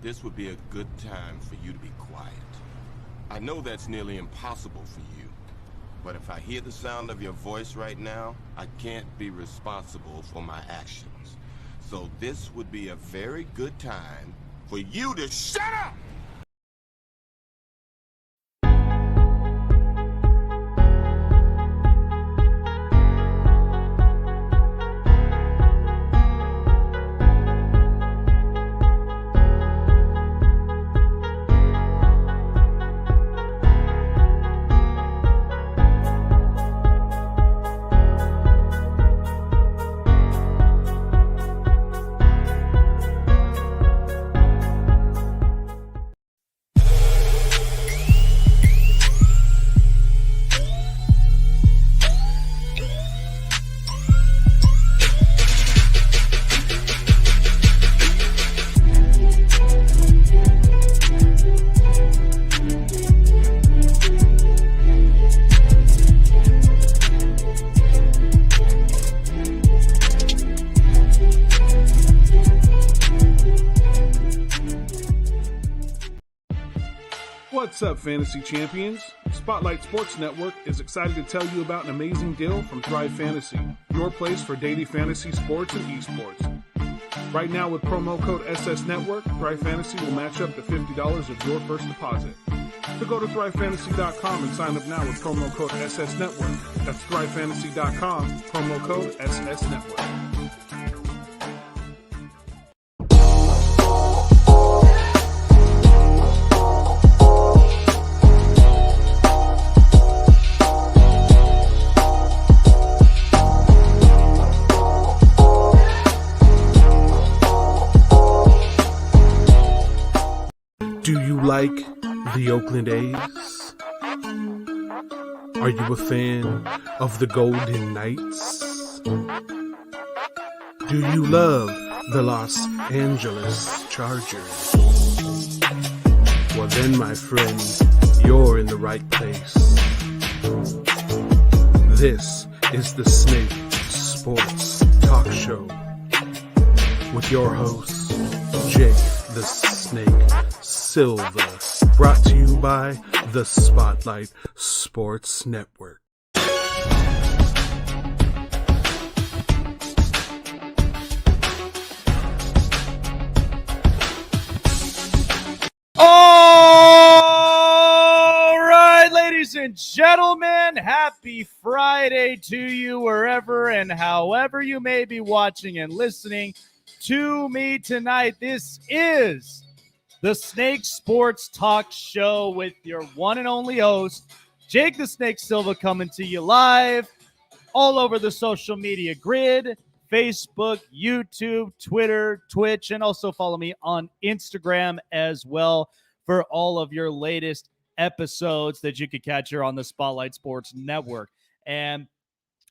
This would be a good time for you to be quiet. I know that's nearly impossible for you, but if I hear the sound of your voice right now, I can't be responsible for my actions. So this would be a very good time for you to shut up! What's up, Fantasy Champions? Spotlight Sports Network is excited to tell you about an amazing deal from Thrive Fantasy, your place for daily fantasy sports and esports. Right now, with promo code SS Network, Thrive Fantasy will match up to $50 of your first deposit. So go to thrivefantasy.com and sign up now with promo code SS Network. That's thrivefantasy.com, promo code SS Network. Do you like the Oakland A's? Are you a fan of the Golden Knights? Do you love the Los Angeles Chargers? Well then, my friend, you're in the right place. This is the Snake Sports Talk Show with your host, Jake the Snake Silva, brought to you by the Spotlight Sports Network. All right, ladies and gentlemen, happy Friday to you wherever and however you may be watching and listening to me tonight. This is the Snake Sports Talk Show with your one and only host, Jake the Snake Silva, coming to you live all over the social media grid, Facebook, YouTube, Twitter, Twitch, and also follow me on Instagram as well for all of your latest episodes that you could catch here on the Spotlight Sports Network. And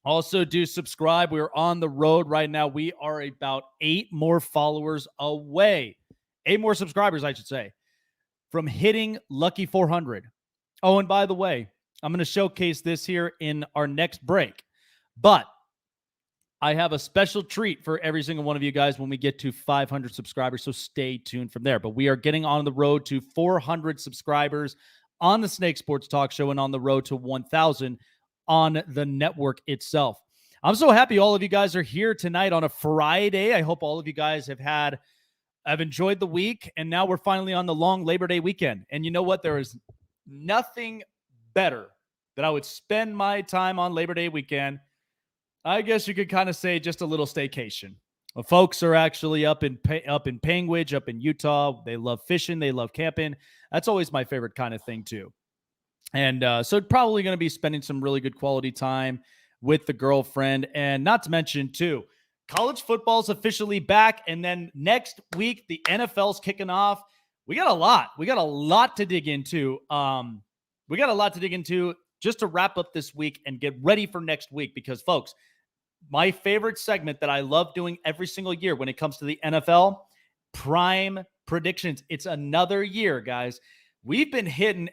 also do subscribe. We're on the road right now. We are about 8 more followers away. 8 more subscribers, I should say, from hitting Lucky 400. Oh, and by the way, I'm going to showcase this here in our next break. But I have a special treat for every single one of you guys when we get to 500 subscribers, so stay tuned from there. But we are getting on the road to 400 subscribers on the Snake Sports Talk Show and on the road to 1,000 on the network itself. I'm so happy all of you guys are here tonight on a Friday. I hope all of you guys I've enjoyed the week, and now we're finally on the long Labor Day weekend. And you know what? There is nothing better that I would spend my time on Labor Day weekend. I guess you could kind of say just a little staycation. Well, folks are actually up in Panguitch, up in Utah. They love fishing. They love camping. That's always my favorite kind of thing too. And so probably going to be spending some really good quality time with the girlfriend. And not to mention too, college football's officially back, and then next week the NFL's kicking off. We got a lot to dig into. Just to wrap up this week and get ready for next week, because folks, my favorite segment that I love doing every single year when it comes to the NFL, prime predictions. It's another year, guys. We've been hitting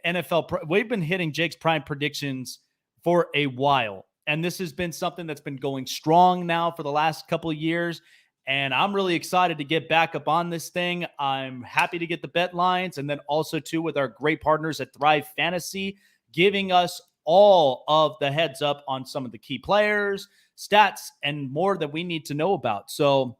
Jake's prime predictions for a while. And this has been something that's been going strong now for the last couple of years. And I'm really excited to get back up on this thing. I'm happy to get the bet lines, and then also too with our great partners at Thrive Fantasy, giving us all of the heads up on some of the key players, stats, and more that we need to know about. So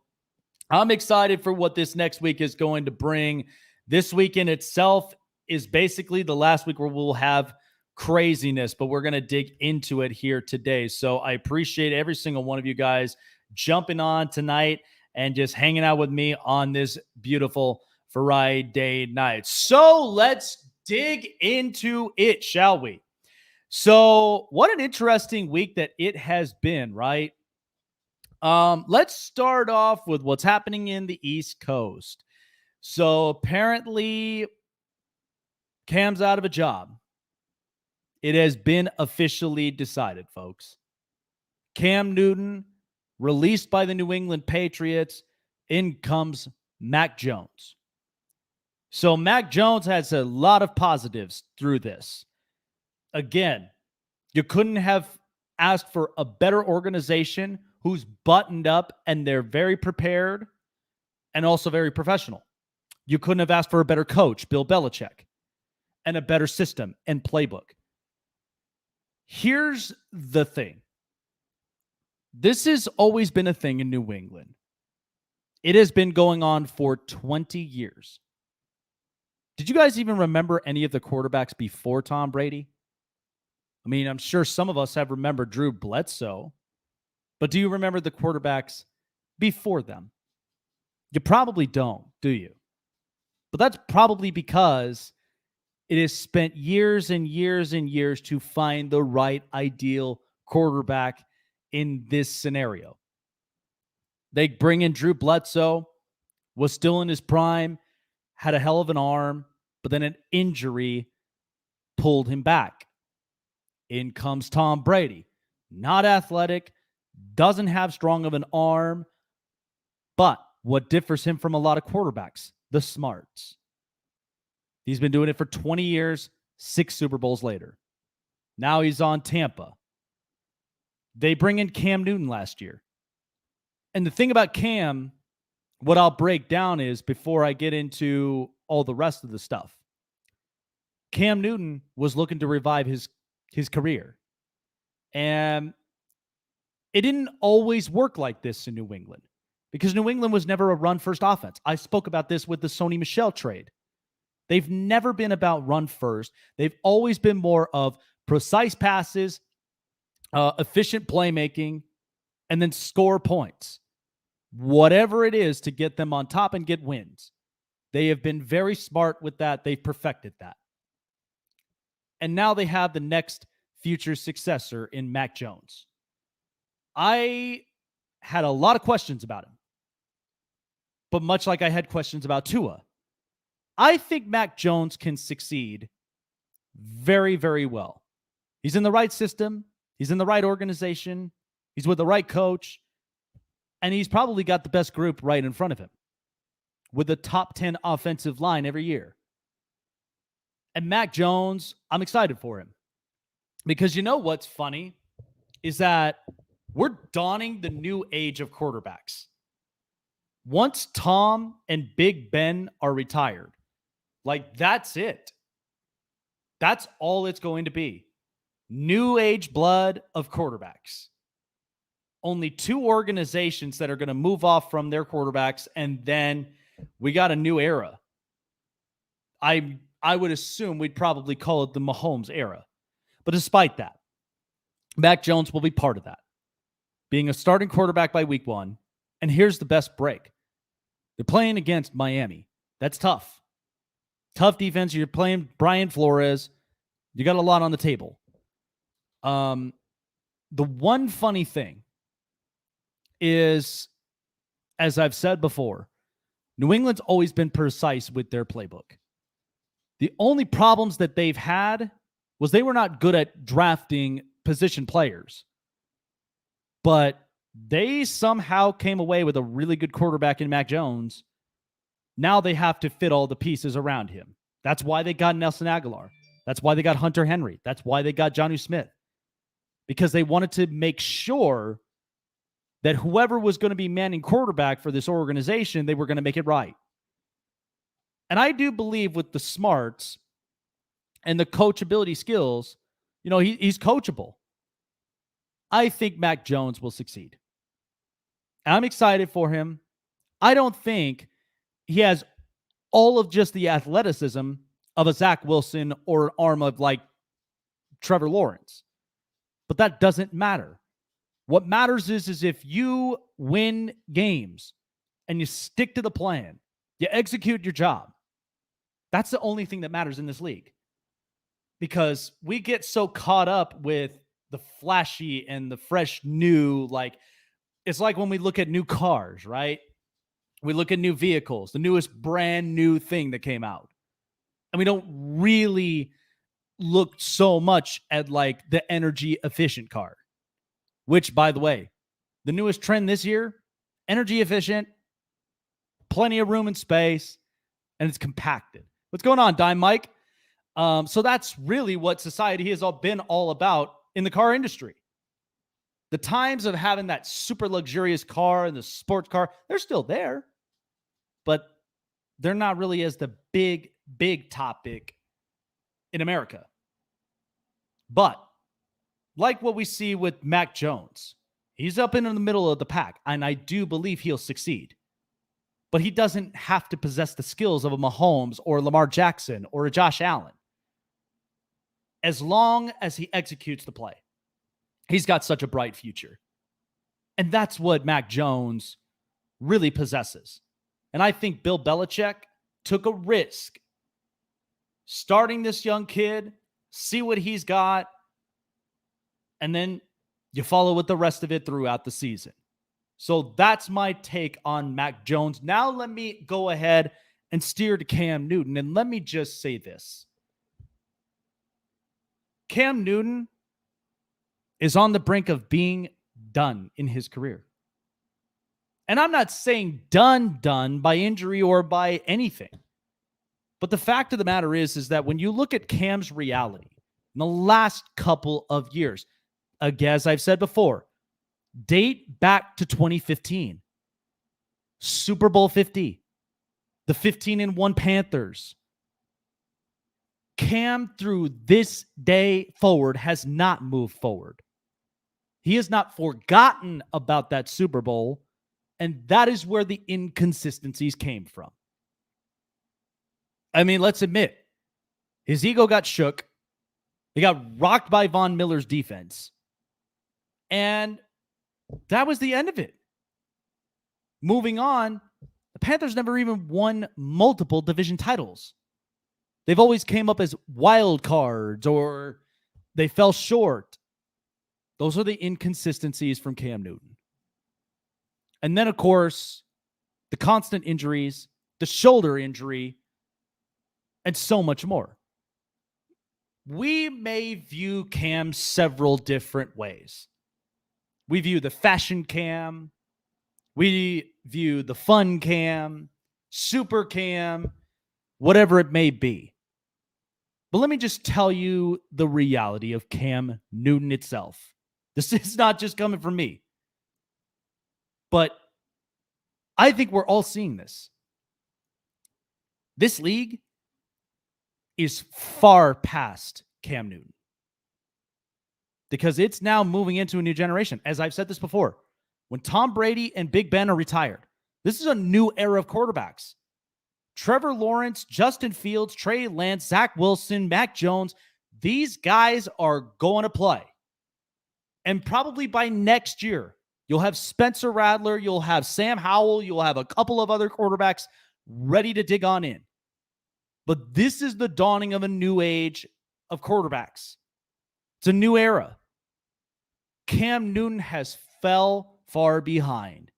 I'm excited for what this next week is going to bring. This weekend itself is basically the last week where we'll have craziness, but we're going to dig into it here today. So I appreciate every single one of you guys jumping on tonight and just hanging out with me on this beautiful Friday night. So let's dig into it, shall we? So what an interesting week that it has been, right? Let's start off with what's happening in the East Coast. So apparently Cam's out of a job. It has been officially decided, folks. Cam Newton released by the New England Patriots. In comes Mac Jones. So Mac Jones has a lot of positives through this. Again, you couldn't have asked for a better organization who's buttoned up and they're very prepared and also very professional. You couldn't have asked for a better coach, Bill Belichick, and a better system and playbook. Here's the thing. This has always been a thing in New England. It has been going on for 20 years. Did you guys even remember any of the quarterbacks before Tom Brady? I mean, I'm sure some of us have remembered Drew Bledsoe, but do you remember the quarterbacks before them? You probably don't, do you? But that's probably because it has spent years and years and years to find the right ideal quarterback in this scenario. They bring in Drew Bledsoe, was still in his prime, had a hell of an arm, but then an injury pulled him back. In comes Tom Brady. Not athletic, doesn't have strong of an arm, but what differs him from a lot of quarterbacks? The smarts. He's been doing it for 20 years, 6 Super Bowls later. Now he's on Tampa. They bring in Cam Newton last year. And the thing about Cam, what I'll break down is, before I get into all the rest of the stuff, Cam Newton was looking to revive his career. And it didn't always work like this in New England, because New England was never a run-first offense. I spoke about this with the Sony Michel trade. They've never been about run first. They've always been more of precise passes, efficient playmaking, and then score points. Whatever it is to get them on top and get wins. They have been very smart with that. They've perfected that. And now they have the next future successor in Mac Jones. I had a lot of questions about him. But much like I had questions about Tua, I think Mac Jones can succeed very, very well. He's in the right system. He's in the right organization. He's with the right coach. And he's probably got the best group right in front of him, with a top 10 offensive line every year. And Mac Jones, I'm excited for him. Because you know what's funny is that we're dawning the new age of quarterbacks. Once Tom and Big Ben are retired, like, that's it. That's all it's going to be. New age blood of quarterbacks. Only 2 organizations that are going to move off from their quarterbacks, and then we got a new era. I would assume we'd probably call it the Mahomes era. But despite that, Mac Jones will be part of that, being a starting quarterback by week 1. And here's the best break. They're playing against Miami. That's tough. Tough defense. You're playing Brian Flores. You got a lot on the table. The one funny thing is, as I've said before, New England's always been precise with their playbook. The only problems that they've had was they were not good at drafting position players. But they somehow came away with a really good quarterback in Mac Jones. Now they have to fit all the pieces around him. That's why they got Nelson Aguilar. That's why they got Hunter Henry. That's why they got Jonnu Smith. Because they wanted to make sure that whoever was going to be manning quarterback for this organization, they were going to make it right. And I do believe with the smarts and the coachability skills, he's coachable. I think Mac Jones will succeed. I'm excited for him. I don't think he has all of just the athleticism of a Zach Wilson or an arm of like Trevor Lawrence. But that doesn't matter. What matters is if you win games and you stick to the plan, you execute your job. That's the only thing that matters in this league. Because we get so caught up with the flashy and the fresh new, it's like when we look at new cars, right? We look at new vehicles, the newest brand new thing that came out. And we don't really look so much at like the energy efficient car, which, by the way, the newest trend this year, energy efficient, plenty of room and space, and it's compacted. What's going on, Dime Mike? So that's really what society has been all about in the car industry. The times of having that super luxurious car and the sports car, they're still there, but they're not really as the big topic in America. But like what we see with Mac Jones, he's up in the middle of the pack, and I do believe he'll succeed. But he doesn't have to possess the skills of a Mahomes or Lamar Jackson or a Josh Allen. As long as he executes the play, he's got such a bright future. And that's what Mac Jones really possesses. And I think Bill Belichick took a risk starting this young kid, see what he's got, and then you follow with the rest of it throughout the season. So that's my take on Mac Jones. Now let me go ahead and steer to Cam Newton. And let me just say this. Cam Newton is on the brink of being done in his career. And I'm not saying done by injury or by anything. But the fact of the matter is that when you look at Cam's reality in the last couple of years, again, as I've said before, date back to 2015. Super Bowl 50. The 15-1 Panthers. Cam, through this day forward, has not moved forward. He has not forgotten about that Super Bowl, and that is where the inconsistencies came from. I mean, let's admit, his ego got shook. He got rocked by Von Miller's defense. And that was the end of it. Moving on, the Panthers never even won multiple division titles. They've always came up as wild cards or they fell short. Those are the inconsistencies from Cam Newton. And then, of course, the constant injuries, the shoulder injury, and so much more. We may view Cam several different ways. We view the fashion Cam. We view the fun Cam, super Cam, whatever it may be. But let me just tell you the reality of Cam Newton itself. This is not just coming from me. But I think we're all seeing this. This league is far past Cam Newton. Because it's now moving into a new generation. As I've said this before, when Tom Brady and Big Ben are retired, this is a new era of quarterbacks. Trevor Lawrence, Justin Fields, Trey Lance, Zach Wilson, Mac Jones, these guys are going to play. And probably by next year, you'll have Spencer Rattler, you'll have Sam Howell, you'll have a couple of other quarterbacks ready to dig on in. But this is the dawning of a new age of quarterbacks. It's a new era. Cam Newton has fell far behind.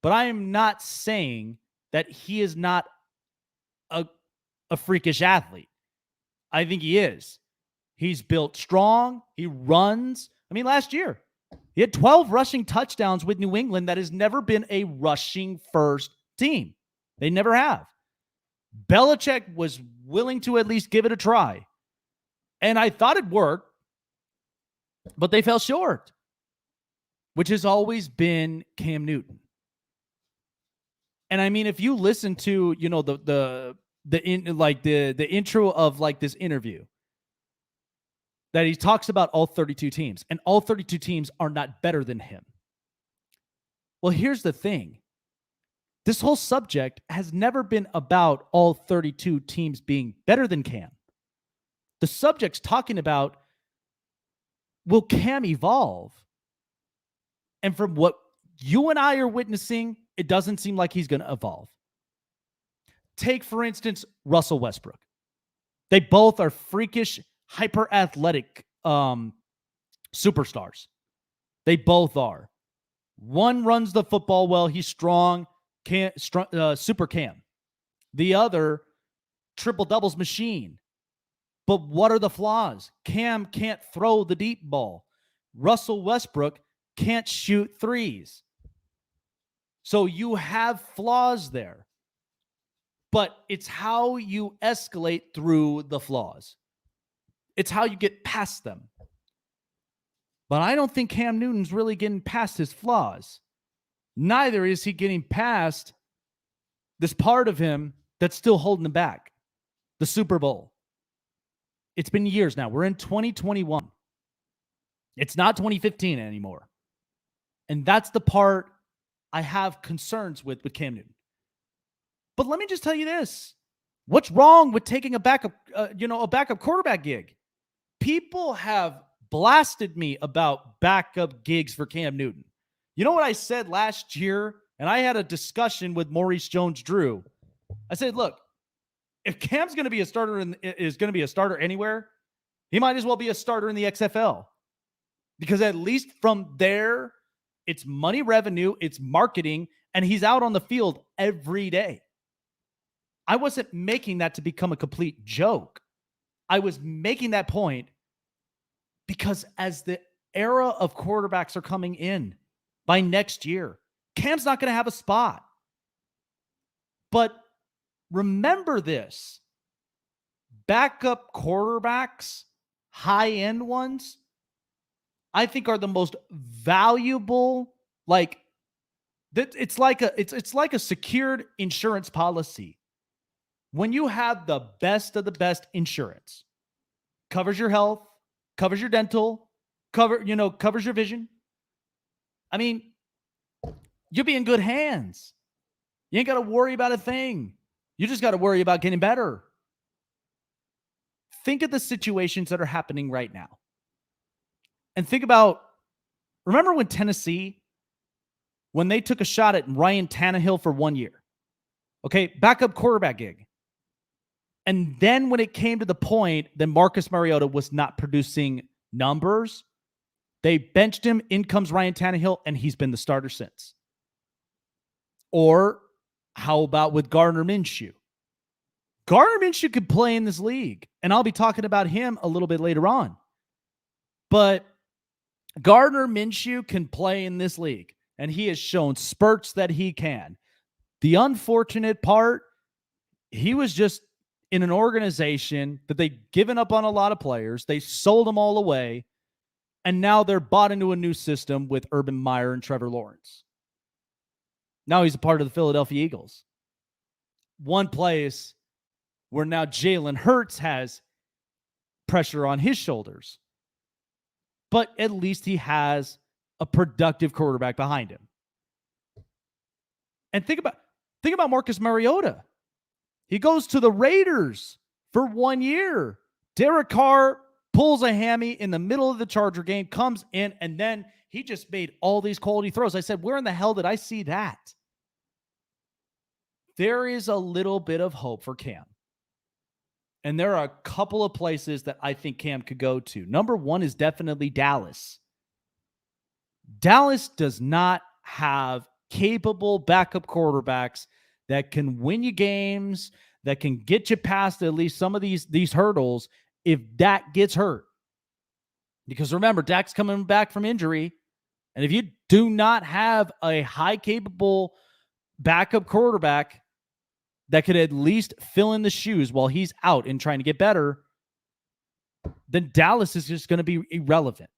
But I am not saying that he is not a freakish athlete. I think he is. He's built strong. He runs. I mean, last year, he had 12 rushing touchdowns with New England. That has never been a rushing first team. They never have. Belichick was willing to at least give it a try. And I thought it worked, but they fell short. which has always been Cam Newton. And I mean, if you listen to, the intro of like this interview, that he talks about all 32 teams, and all 32 teams are not better than him. Well, here's the thing. This whole subject has never been about all 32 teams being better than Cam. The subject's talking about, will Cam evolve? And from what you and I are witnessing, it doesn't seem like he's going to evolve. Take, for instance, Russell Westbrook. They both are freakish, hyper-athletic superstars. They both are. One runs the football well. He's strong, super Cam. The other, triple-doubles machine. But what are the flaws? Cam can't throw the deep ball. Russell Westbrook can't shoot threes. So you have flaws there. But it's how you escalate through the flaws. It's how you get past them. But I don't think Cam Newton's really getting past his flaws. Neither is he getting past this part of him that's still holding him back. The Super Bowl. It's been years now. We're in 2021. It's not 2015 anymore. And that's the part I have concerns with Cam Newton. But let me just tell you this. What's wrong with taking a backup quarterback gig? People have blasted me about backup gigs for Cam Newton. You know what I said last year? And I had a discussion with Maurice Jones-Drew. I said, look, if Cam's going to be a starter is going to be a starter anywhere, he might as well be a starter in the XFL. Because at least from there, it's money revenue, it's marketing, and he's out on the field every day. I wasn't making that to become a complete joke. I was making that point because as the era of quarterbacks are coming in by next year, Cam's not going to have a spot. But remember this, backup quarterbacks, high-end ones, I think are the most valuable, it's like a secured insurance policy. When you have the best of the best insurance, covers your health, covers your dental, covers your vision. I mean, you'll be in good hands. You ain't got to worry about a thing. You just got to worry about getting better. Think of the situations that are happening right now. And think about, remember when Tennessee, when they took a shot at Ryan Tannehill for 1 year? Okay, backup quarterback gig. And then when it came to the point that Marcus Mariota was not producing numbers, they benched him, in comes Ryan Tannehill, and he's been the starter since. Or how about with Gardner Minshew? Gardner Minshew could play in this league, and I'll be talking about him a little bit later on. But Gardner Minshew can play in this league, and he has shown spurts that he can. The unfortunate part, he was just in an organization that they'd given up on a lot of players. They sold them all away, and now they're bought into a new system with Urban Meyer and Trevor Lawrence. Now he's a part of the Philadelphia Eagles. One place where now Jalen Hurts has pressure on his shoulders. But at least he has a productive quarterback behind him. And think about Marcus Mariota. He goes to the Raiders for 1 year. Derek Carr pulls a hammy in the middle of the Charger game, comes in, and then he just made all these quality throws. I said, where in the hell did I see that? There is a little bit of hope for Cam. And there are a couple of places that I think Cam could go to. Number one is definitely Dallas. Dallas does not have capable backup quarterbacks that can win you games, that can get you past at least some of these hurdles if Dak gets hurt. Because remember, Dak's coming back from injury. And if you do not have a high capable backup quarterback that could at least fill in the shoes while he's out and trying to get better, then Dallas is just going to be irrelevant.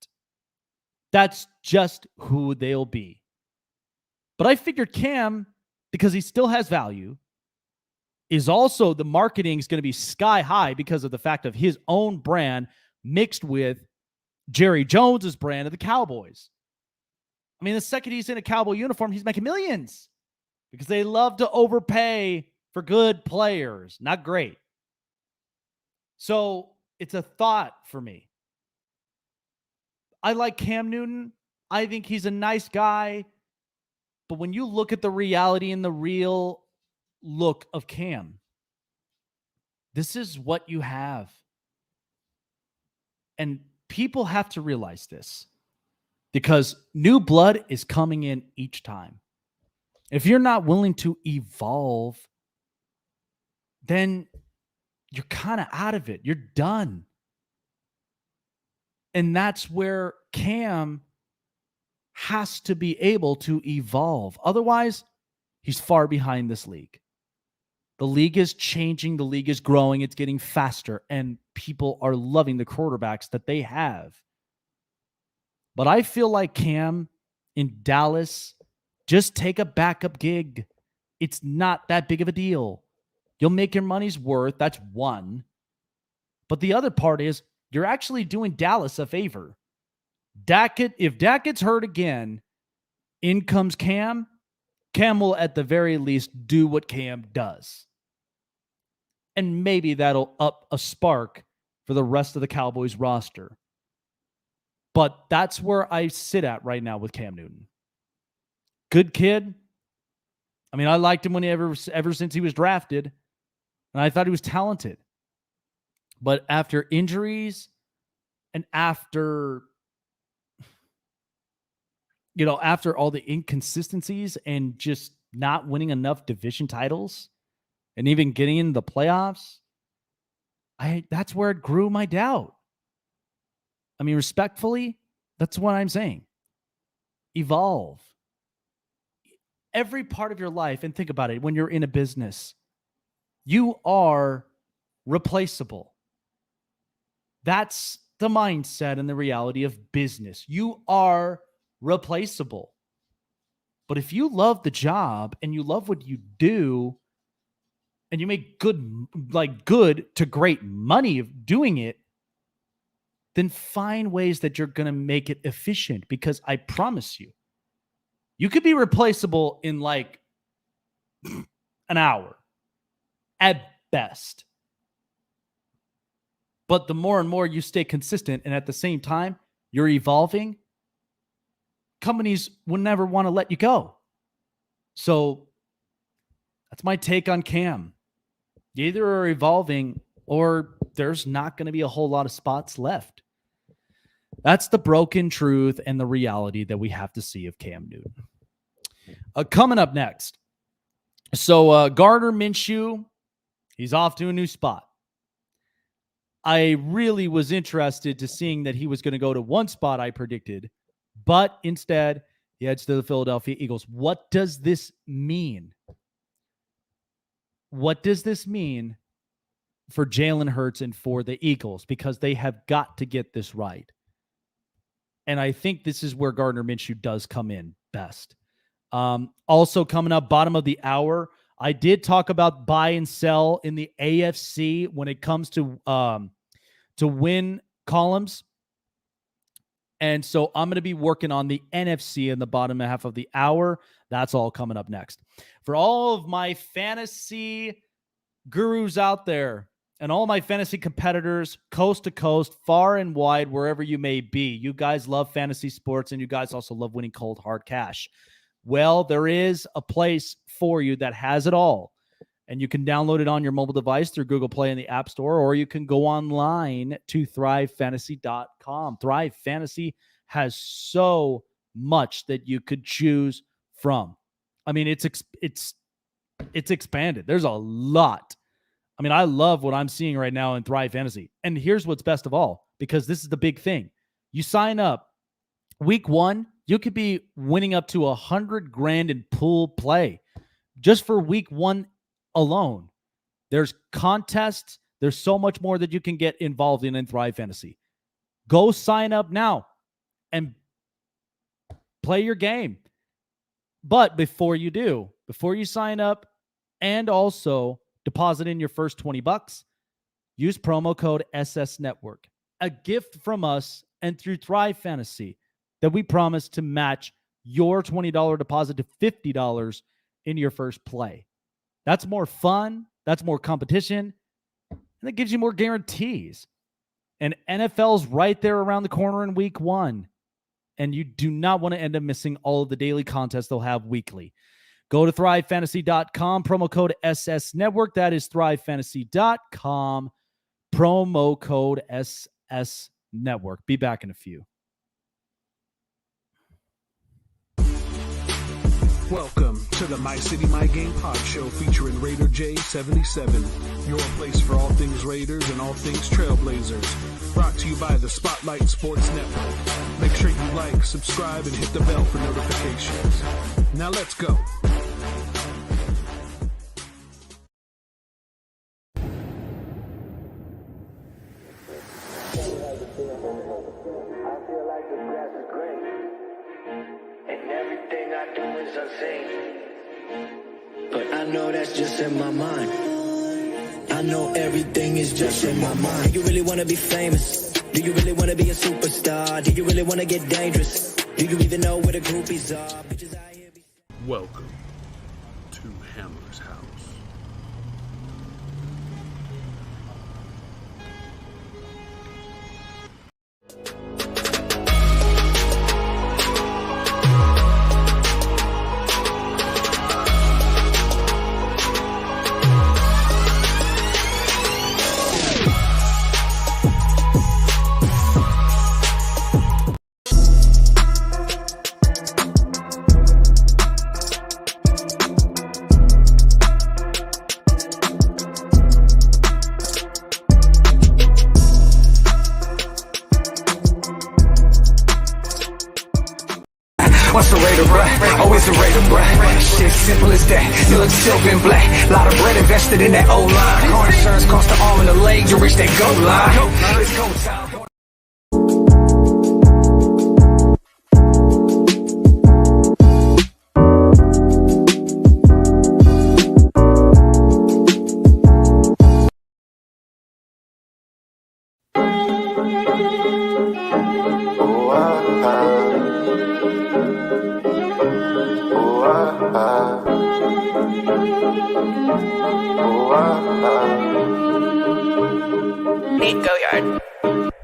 That's just who they'll be. But I figured Cam, because he still has value, is also the marketing is going to be sky high because of the fact of his own brand mixed with Jerry Jones's brand of the Cowboys. I mean, the second he's in a Cowboy uniform, he's making millions because they love to overpay for good players. Not great. So it's a thought for me. I like Cam Newton. I think he's a nice guy. But when you look at the reality and the real look of Cam, this is what you have. And people have to realize this because new blood is coming in each time. If you're not willing to evolve, then you're kind of out of it. You're done. And that's where Cam has to be able to evolve. Otherwise, he's far behind this league. The league is changing. The league is growing. It's getting faster. And people are loving the quarterbacks that they have. But I feel like Cam in Dallas, just take a backup gig. It's not that big of a deal. You'll make your money's worth. That's one. But the other part is you're actually doing Dallas a favor. If Dak gets hurt again, in comes Cam. Cam will at the very least do what Cam does. And maybe that'll up a spark for the rest of the Cowboys roster. But that's where I sit at right now with Cam Newton. Good kid. I mean, I liked him ever since he was drafted. And I thought he was talented. But after injuries and after all the inconsistencies and just not winning enough division titles and even getting in the playoffs, that's where it grew my doubt. I mean, respectfully, that's what I'm saying. Evolve. Every part of your life, and think about it, when you're in a business, you are replaceable. That's the mindset and the reality of business. You are replaceable. But if you love the job and you love what you do and you make good to great money of doing it, then find ways that you're going to make it efficient, because I promise you, you could be replaceable in like an hour at best. But the more and more you stay consistent and at the same time you're evolving, companies would never want to let you go. So that's my take on Cam. You either are evolving or there's not going to be a whole lot of spots left. That's the broken truth and the reality that we have to see of Cam Newton. Coming up next. So Gardner Minshew, he's off to a new spot. I really was interested to seeing that he was going to go to one spot I predicted, but instead he heads to the Philadelphia Eagles. What does this mean? What does this mean for Jalen Hurts and for the Eagles? Because they have got to get this right. And I think this is where Gardner Minshew does come in best. Also coming up, bottom of the hour, I did talk about buy and sell in the AFC when it comes to win columns. And so I'm going to be working on the NFC in the bottom half of the hour. That's all coming up next. For all of my fantasy gurus out there and all my fantasy competitors, coast to coast, far and wide, wherever you may be, you guys love fantasy sports and you guys also love winning cold hard cash. Well, there is a place for you that has it all. And you can download it on your mobile device through Google Play in the App Store, or you can go online to thrivefantasy.com. Thrive Fantasy has so much that you could choose from. I mean, it's expanded. There's a lot. I mean, I love what I'm seeing right now in Thrive Fantasy. And here's what's best of all, because this is the big thing. You sign up week 1, you could be winning up to $100,000 in pool play just for week 1 alone. There's contests. There's so much more that you can get involved in Thrive Fantasy. Go sign up now and play your game. But before you sign up and also deposit in your first $20, use promo code SS Network. A gift from us and through Thrive Fantasy that we promise to match your $20 deposit to $50 in your first play. That's more fun. That's more competition. And that gives you more guarantees. And NFL's right there around the corner in week 1. And you do not want to end up missing all of the daily contests they'll have weekly. Go to thrivefantasy.com, promo code SS Network. That is thrivefantasy.com, promo code SS Network. Be back in a few. Welcome to the My City, My Game pod show featuring Raider J77, your place for all things Raiders and all things Trailblazers. Brought to you by the Spotlight Sports Network. Make sure you like, subscribe, and hit the bell for notifications. Now let's go. But I know that's just in my mind. I know everything is just in my mind. Do you really want to be famous? Do you really want to be a superstar? Do you really want to get dangerous? Do you even know where the groupies are? Bitches out here be... Welcome to Hammer's house. What's a Raider, bruh? Always a Raider, bruh. Shit, simple as that. You look silver and black. Lot of bread invested in that O-line. Car insurance cost the arm and the leg to reach that goal line. It's go time.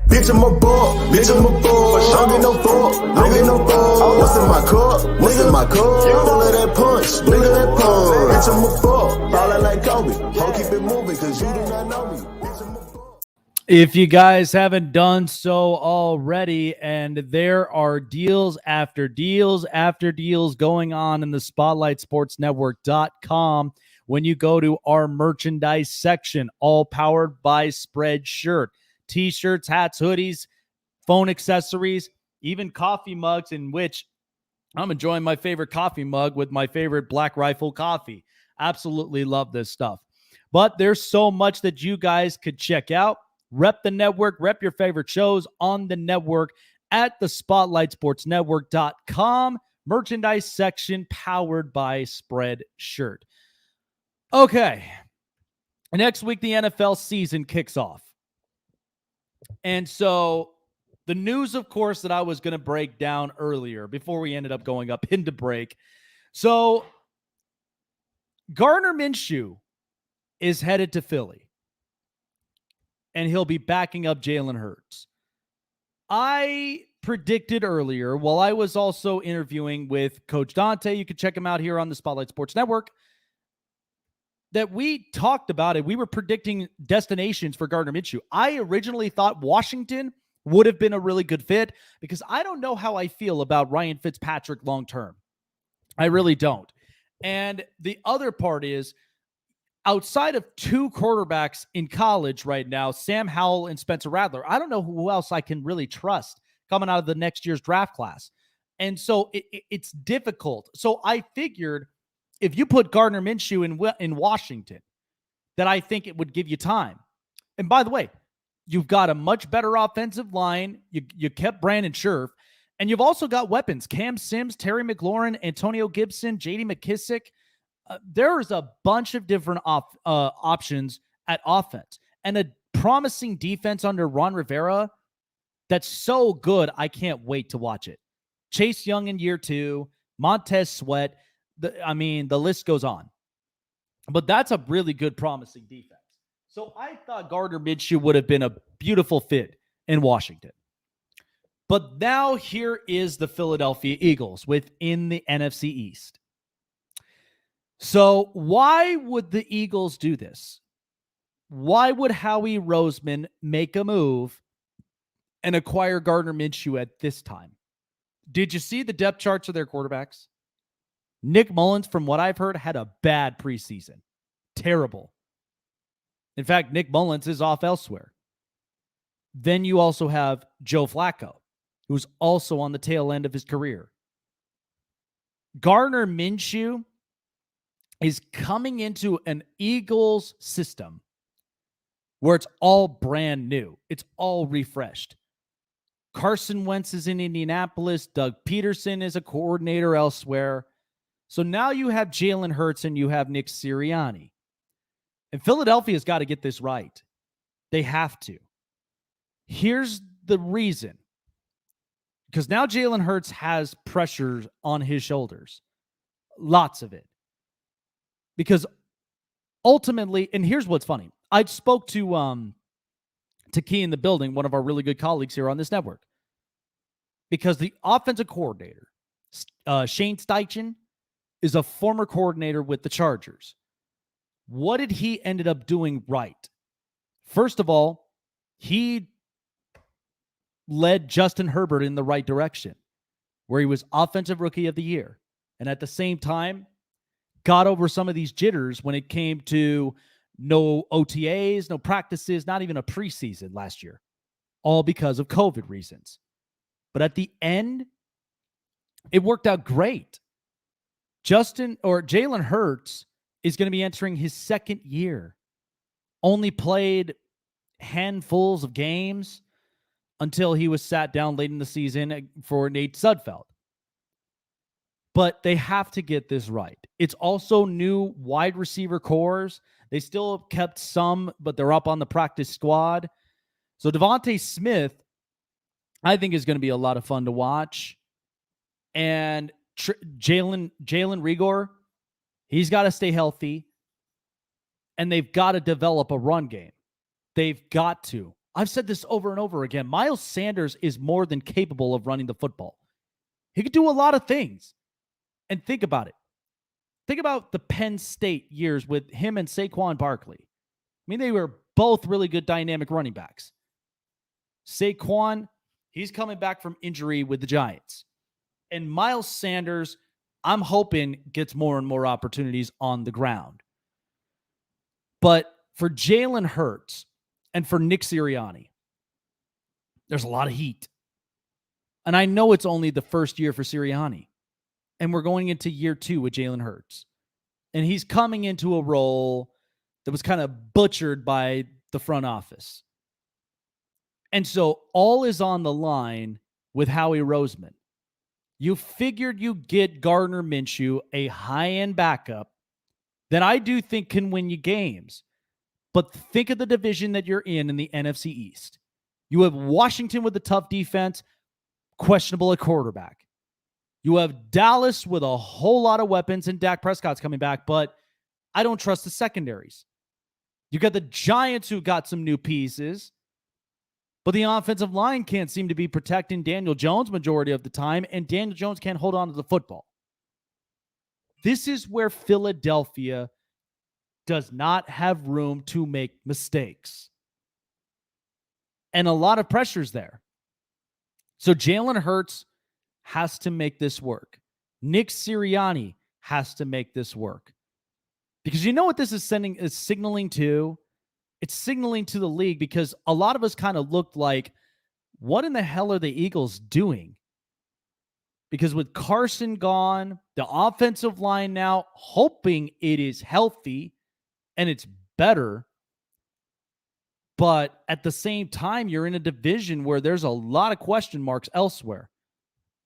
Bitch, I'm a ball, bitch, I'm a ball. I don't get no ball, I don't get no ball. What's in my cup? What's in my cup? Full of that punch, look at that punch. Bitch, I'm a ball, ballin' like Kobe. Ho, keep it moving, cause you do not know me. Bitch, I'm a ball. If you guys haven't done so already, and there are deals after deals after deals going on in the SpotlightSportsNetwork.com when you go to our merchandise section, all powered by Spreadshirt. T-shirts, hats, hoodies, phone accessories, even coffee mugs, in which I'm enjoying my favorite coffee mug with my favorite Black Rifle coffee. Absolutely love this stuff. But there's so much that you guys could check out. Rep the network, rep your favorite shows on the network at the SpotlightSportsNetwork.com merchandise section powered by Spreadshirt. Okay. Next week, the NFL season kicks off. And so the news, of course, that I was going to break down earlier before we ended up going up into break. So Gardner Minshew is headed to Philly, and he'll be backing up Jalen Hurts. I predicted earlier, while I was also interviewing with Coach Dante, you can check him out here on the Spotlight Sports Network, that we talked about it. We were predicting destinations for Gardner Minshew. I originally thought Washington would have been a really good fit because I don't know how I feel about Ryan Fitzpatrick long-term. I really don't. And the other part is, outside of two quarterbacks in college right now, Sam Howell and Spencer Rattler, I don't know who else I can really trust coming out of the next year's draft class. And so it's difficult. So I figured if you put Gardner Minshew in Washington, that I think it would give you time. And by the way, you've got a much better offensive line. You kept Brandon Scherf. And you've also got weapons. Cam Sims, Terry McLaurin, Antonio Gibson, J.D. McKissick. There's a bunch of different options at offense. And a promising defense under Ron Rivera that's so good, I can't wait to watch it. Chase Young in year 2, Montez Sweat. The list goes on. But that's a really good, promising defense. So I thought Gardner Minshew would have been a beautiful fit in Washington. But now here is the Philadelphia Eagles within the NFC East. So why would the Eagles do this? Why would Howie Roseman make a move and acquire Gardner Minshew at this time? Did you see the depth charts of their quarterbacks? Nick Mullins, from what I've heard, had a bad preseason. Terrible. In fact, Nick Mullins is off elsewhere. Then you also have Joe Flacco, who's also on the tail end of his career. Gardner Minshew is coming into an Eagles system where it's all brand new. It's all refreshed. Carson Wentz is in Indianapolis. Doug Peterson is a coordinator elsewhere. So now you have Jalen Hurts and you have Nick Sirianni. And Philadelphia's got to get this right. They have to. Here's the reason. Because now Jalen Hurts has pressure on his shoulders. Lots of it. Because ultimately, and here's what's funny. I spoke to Key in the building, one of our really good colleagues here on this network. Because the offensive coordinator, Shane Steichen, is a former coordinator with the Chargers. What did he ended up doing right? First of all, he led Justin Herbert in the right direction, where he was Offensive Rookie of the Year. And at the same time, got over some of these jitters when it came to no OTAs, no practices, not even a preseason last year, all because of COVID reasons. But at the end, it worked out great. Jalen Hurts is going to be entering his second year. Only played handfuls of games until he was sat down late in the season for Nate Sudfeld. But they have to get this right. It's also new wide receiver cores. They still kept some, but they're up on the practice squad. So Devontae Smith, I think, is going to be a lot of fun to watch. And Jalen Rigor, he's got to stay healthy. And they've got to develop a run game. They've got to. I've said this over and over again. Miles Sanders is more than capable of running the football. He could do a lot of things. And think about it. Think about the Penn State years with him and Saquon Barkley. I mean, they were both really good dynamic running backs. Saquon, he's coming back from injury with the Giants. And Miles Sanders, I'm hoping, gets more and more opportunities on the ground. But for Jalen Hurts and for Nick Sirianni, there's a lot of heat. And I know it's only the first year for Sirianni. And we're going into year 2 with Jalen Hurts. And he's coming into a role that was kind of butchered by the front office. And so all is on the line with Howie Roseman. You figured you get Gardner Minshew, a high-end backup that I do think can win you games. But think of the division that you're in the NFC East. You have Washington with a tough defense, questionable at quarterback. You have Dallas with a whole lot of weapons, and Dak Prescott's coming back, but I don't trust the secondaries. You got the Giants who got some new pieces, but the offensive line can't seem to be protecting Daniel Jones majority of the time, and Daniel Jones can't hold on to the football. This is where Philadelphia does not have room to make mistakes. And a lot of pressure's there. So Jalen Hurts has to make this work. Nick Sirianni has to make this work. Because you know what this is signaling to? It's signaling to the league, because a lot of us kind of looked like, what in the hell are the Eagles doing? Because with Carson gone, the offensive line now, hoping it is healthy and it's better. But at the same time, you're in a division where there's a lot of question marks elsewhere.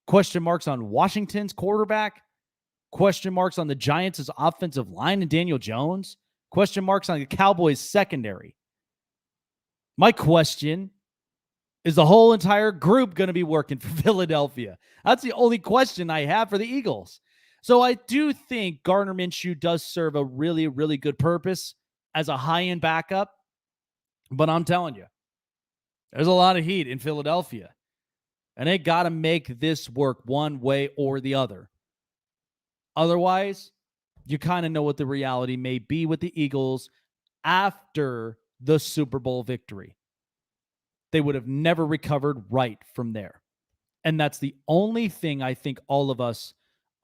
Question marks on Washington's quarterback. Question marks on the Giants' offensive line and Daniel Jones. Question marks on the Cowboys' secondary. My question, is the whole entire group going to be working for Philadelphia? That's the only question I have for the Eagles. So I do think Gardner Minshew does serve a really, really good purpose as a high-end backup. But I'm telling you, there's a lot of heat in Philadelphia. And they got to make this work one way or the other. Otherwise, you kind of know what the reality may be with the Eagles after the Super Bowl victory. They would have never recovered right from there. And that's the only thing I think all of us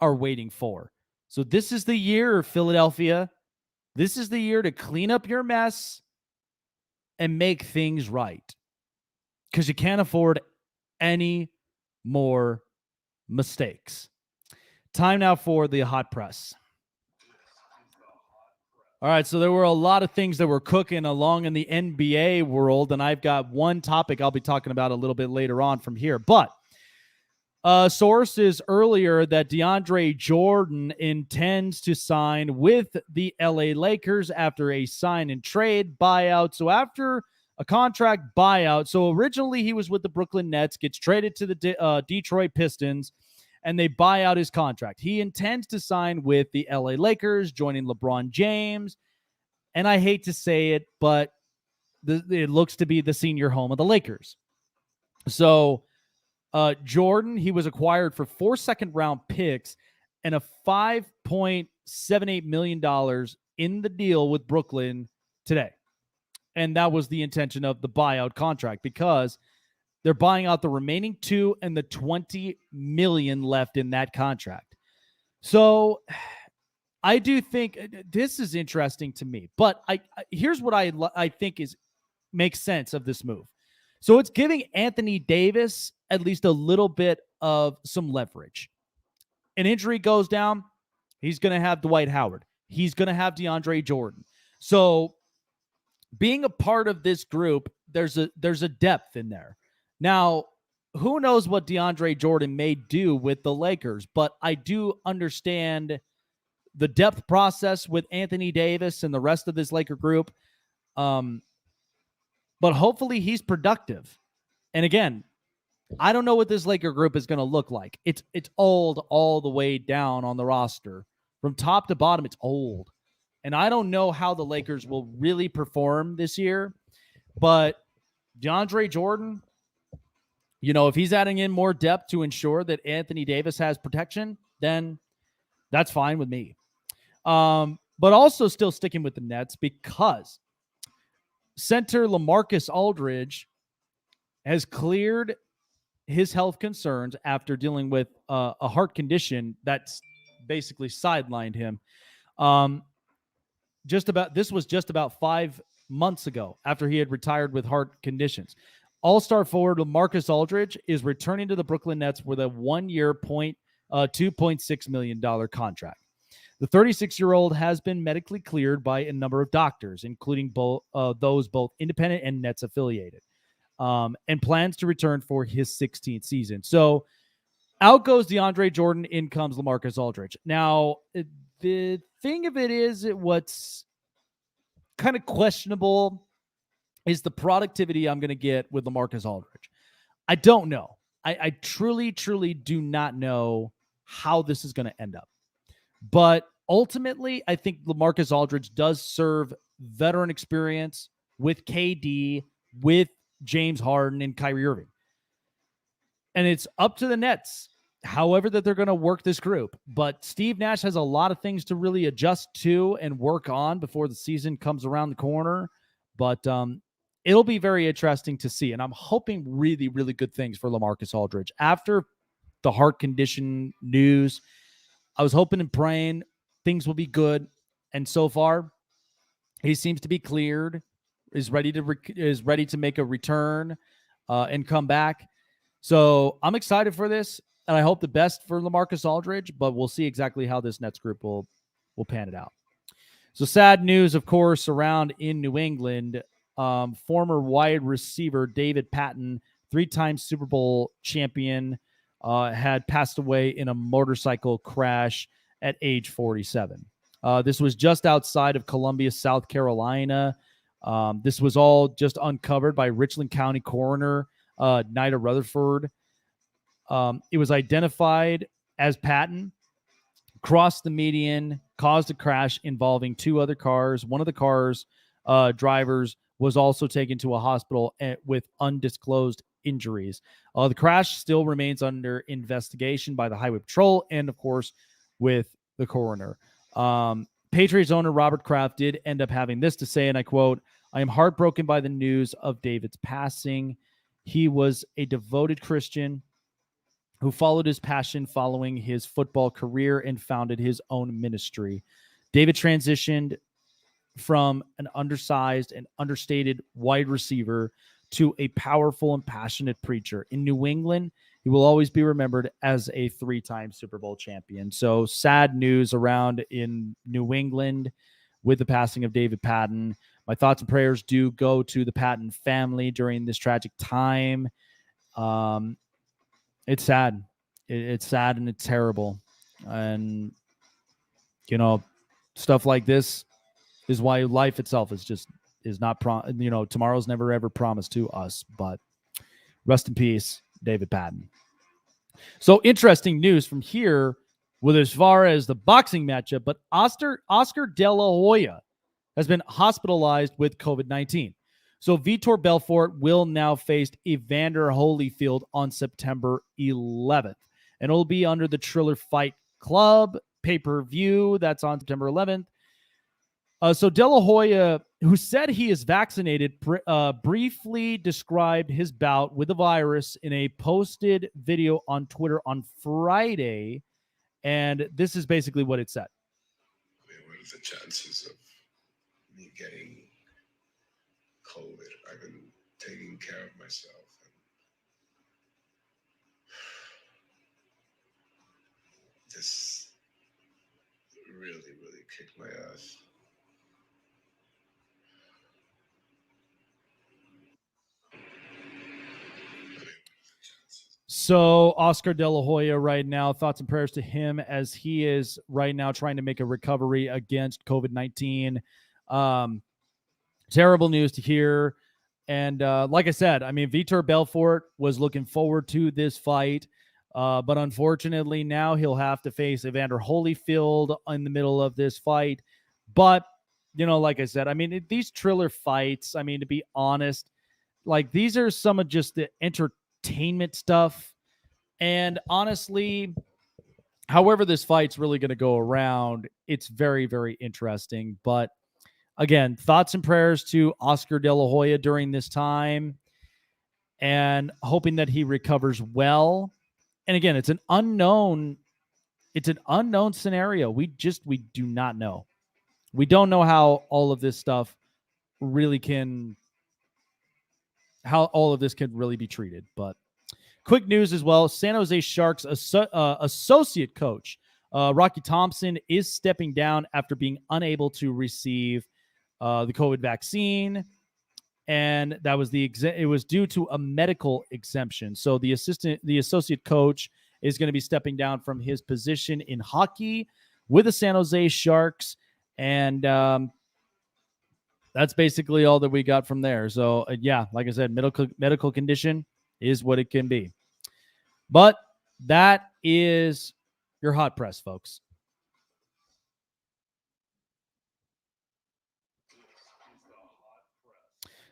are waiting for. So this is the year, Philadelphia. This is the year to clean up your mess and make things right. Because you can't afford any more mistakes. Time now for the hot press. All right, so there were a lot of things that were cooking along in the NBA world, and I've got one topic I'll be talking about a little bit later on from here. But sources earlier that DeAndre Jordan intends to sign with the LA Lakers after a sign and trade buyout. So after a contract buyout, so originally he was with the Brooklyn Nets, gets traded to the Detroit Pistons, and they buy out his contract. He intends to sign with the LA Lakers, joining LeBron James. And I hate to say it, but it looks to be the senior home of the Lakers. So Jordan, he was acquired for 4 second-round picks and a $5.78 million in the deal with Brooklyn today. And that was the intention of the buyout contract, because they're buying out the remaining 2 and the $20 million left in that contract. So I do think this is interesting to me. But here's what I think makes sense of this move. So it's giving Anthony Davis at least a little bit of some leverage. An injury goes down, he's going to have Dwight Howard. He's going to have DeAndre Jordan. So being a part of this group, there's a depth in there. Now, who knows what DeAndre Jordan may do with the Lakers, but I do understand the depth process with Anthony Davis and the rest of this Laker group. But hopefully he's productive. And again, I don't know what this Laker group is going to look like. It's old all the way down on the roster. From top to bottom, it's old. And I don't know how the Lakers will really perform this year. But DeAndre Jordan, if he's adding in more depth to ensure that Anthony Davis has protection, then that's fine with me. But also still sticking with the Nets, because center LaMarcus Aldridge has cleared his health concerns after dealing with a heart condition that's basically sidelined him. This was just about 5 months ago after he had retired with heart conditions. All-star forward LaMarcus Aldridge is returning to the Brooklyn Nets with a 1-year $2.6 million contract. The 36-year-old has been medically cleared by a number of doctors, including those both independent and Nets affiliated, and plans to return for his 16th season. So out goes DeAndre Jordan, in comes LaMarcus Aldridge. Now, the thing of it is, what's kind of questionable is the productivity I'm going to get with LaMarcus Aldridge. I don't know. I truly, truly do not know how this is going to end up. But ultimately, I think LaMarcus Aldridge does serve veteran experience with KD, with James Harden and Kyrie Irving. And it's up to the Nets, however that they're going to work this group. But Steve Nash has a lot of things to really adjust to and work on before the season comes around the corner. But it'll be very interesting to see. And I'm hoping really, really good things for LaMarcus Aldridge. After the heart condition news, I was hoping and praying things will be good. And so far, he seems to be cleared, is ready to make a return and come back. So I'm excited for this, and I hope the best for LaMarcus Aldridge, but we'll see exactly how this Nets group will pan it out. So sad news, of course, around in New England. Former wide receiver David Patton, 3-time Super Bowl champion, had passed away in a motorcycle crash at age 47. This was just outside of Columbia, South Carolina. This was all just uncovered by Richland County coroner Nida Rutherford. It was identified as Patton, crossed the median, caused a crash involving two other cars. One of the cars' drivers was also taken to a hospital with undisclosed injuries. The crash still remains under investigation by the Highway Patrol and, of course, with the coroner. Patriots owner Robert Kraft did end up having this to say, and I quote, "I am heartbroken by the news of David's passing. He was a devoted Christian who followed his passion following his football career and founded his own ministry. David transitioned from an undersized and understated wide receiver to a powerful and passionate preacher. In New England, he will always be remembered as a 3-time Super Bowl champion." So sad news around in New England with the passing of David Patton. My thoughts and prayers do go to the Patton family during this tragic time. It's sad. It's sad and it's terrible. And, stuff like this is why life itself is not, tomorrow's never ever promised to us. But rest in peace, David Patton. So interesting news from here with as far as the boxing matchup, but Oscar De La Hoya has been hospitalized with COVID-19. So Vitor Belfort will now face Evander Holyfield on September 11th. And it'll be under the Triller Fight Club pay-per-view. That's on September 11th. So De La Hoya, who said he is vaccinated, briefly described his bout with the virus in a posted video on Twitter on Friday. And this is basically what it said. I mean, what are the chances of me getting COVID? I've been taking care of myself. And this really, really kicked my ass. So Oscar De La Hoya right now, thoughts and prayers to him as he is right now trying to make a recovery against COVID-19. Terrible news to hear. And like I said, I mean, Vitor Belfort was looking forward to this fight. But unfortunately, now he'll have to face Evander Holyfield in the middle of this fight. But, like I said, I mean, these Triller fights, I mean, to be honest, like these are some of just the entertainment stuff. And honestly, however this fight's really going to go around, it's very, very interesting. But again, thoughts and prayers to Oscar De La Hoya during this time and hoping that he recovers well. And again, it's an unknown scenario. We do not know. We don't know how all of this stuff really how all of this can really be treated. But quick news as well, San Jose Sharks associate coach Rocky Thompson is stepping down after being unable to receive the COVID vaccine. And that was it was due to a medical exemption. So the associate coach is going to be stepping down from his position in hockey with the San Jose Sharks. And that's basically all that we got from there. So yeah, like I said, medical condition is what it can be. But that is your hot press, folks.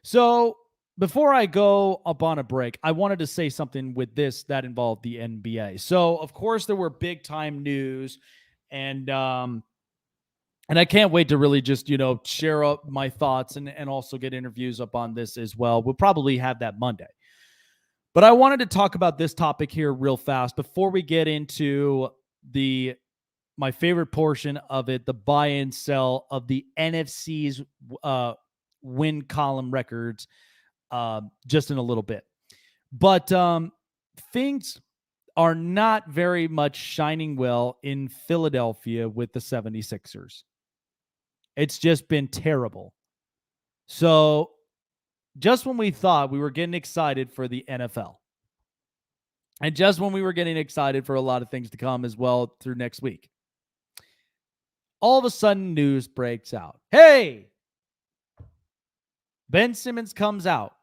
So before I go up on a break, I wanted to say something with this that involved the NBA. So of course there were big time news, and I can't wait to really just, share up my thoughts and also get interviews up on this as well. We'll probably have that Monday. But I wanted to talk about this topic here real fast before we get into my favorite portion of it, the buy and sell of the NFC's win column records, just in a little bit. But things are not very much shining well in Philadelphia with the 76ers. It's just been terrible. So just when we thought we were getting excited for the NFL, And just when we were getting excited for a lot of things to come as well through next week, all of a sudden news breaks out. Hey, Ben Simmons comes out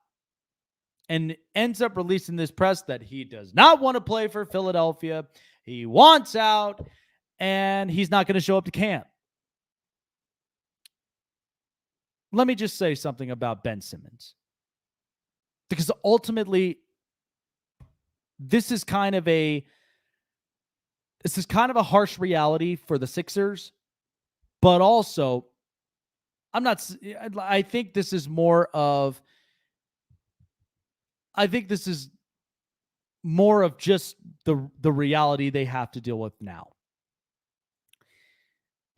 and ends up releasing this press that he does not want to play for Philadelphia. He wants out, and he's not going to show up to camp. Let me just say something about Ben Simmons. Because ultimately, this is kind of a harsh reality for the Sixers, but also I think this is more of just the reality they have to deal with now.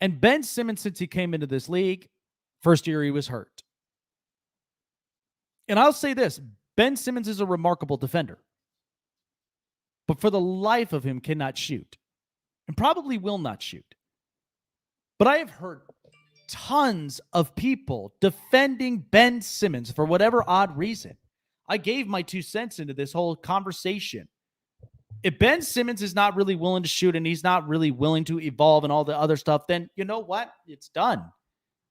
And Ben Simmons, since he came into this league, first year he was hurt. And I'll say this, Ben Simmons is a remarkable defender, but for the life of him cannot shoot and probably will not shoot. But I have heard tons of people defending Ben Simmons for whatever odd reason. I gave my 2 cents into this whole conversation. If Ben Simmons is not really willing to shoot and he's not really willing to evolve and all the other stuff, then you know what? It's done.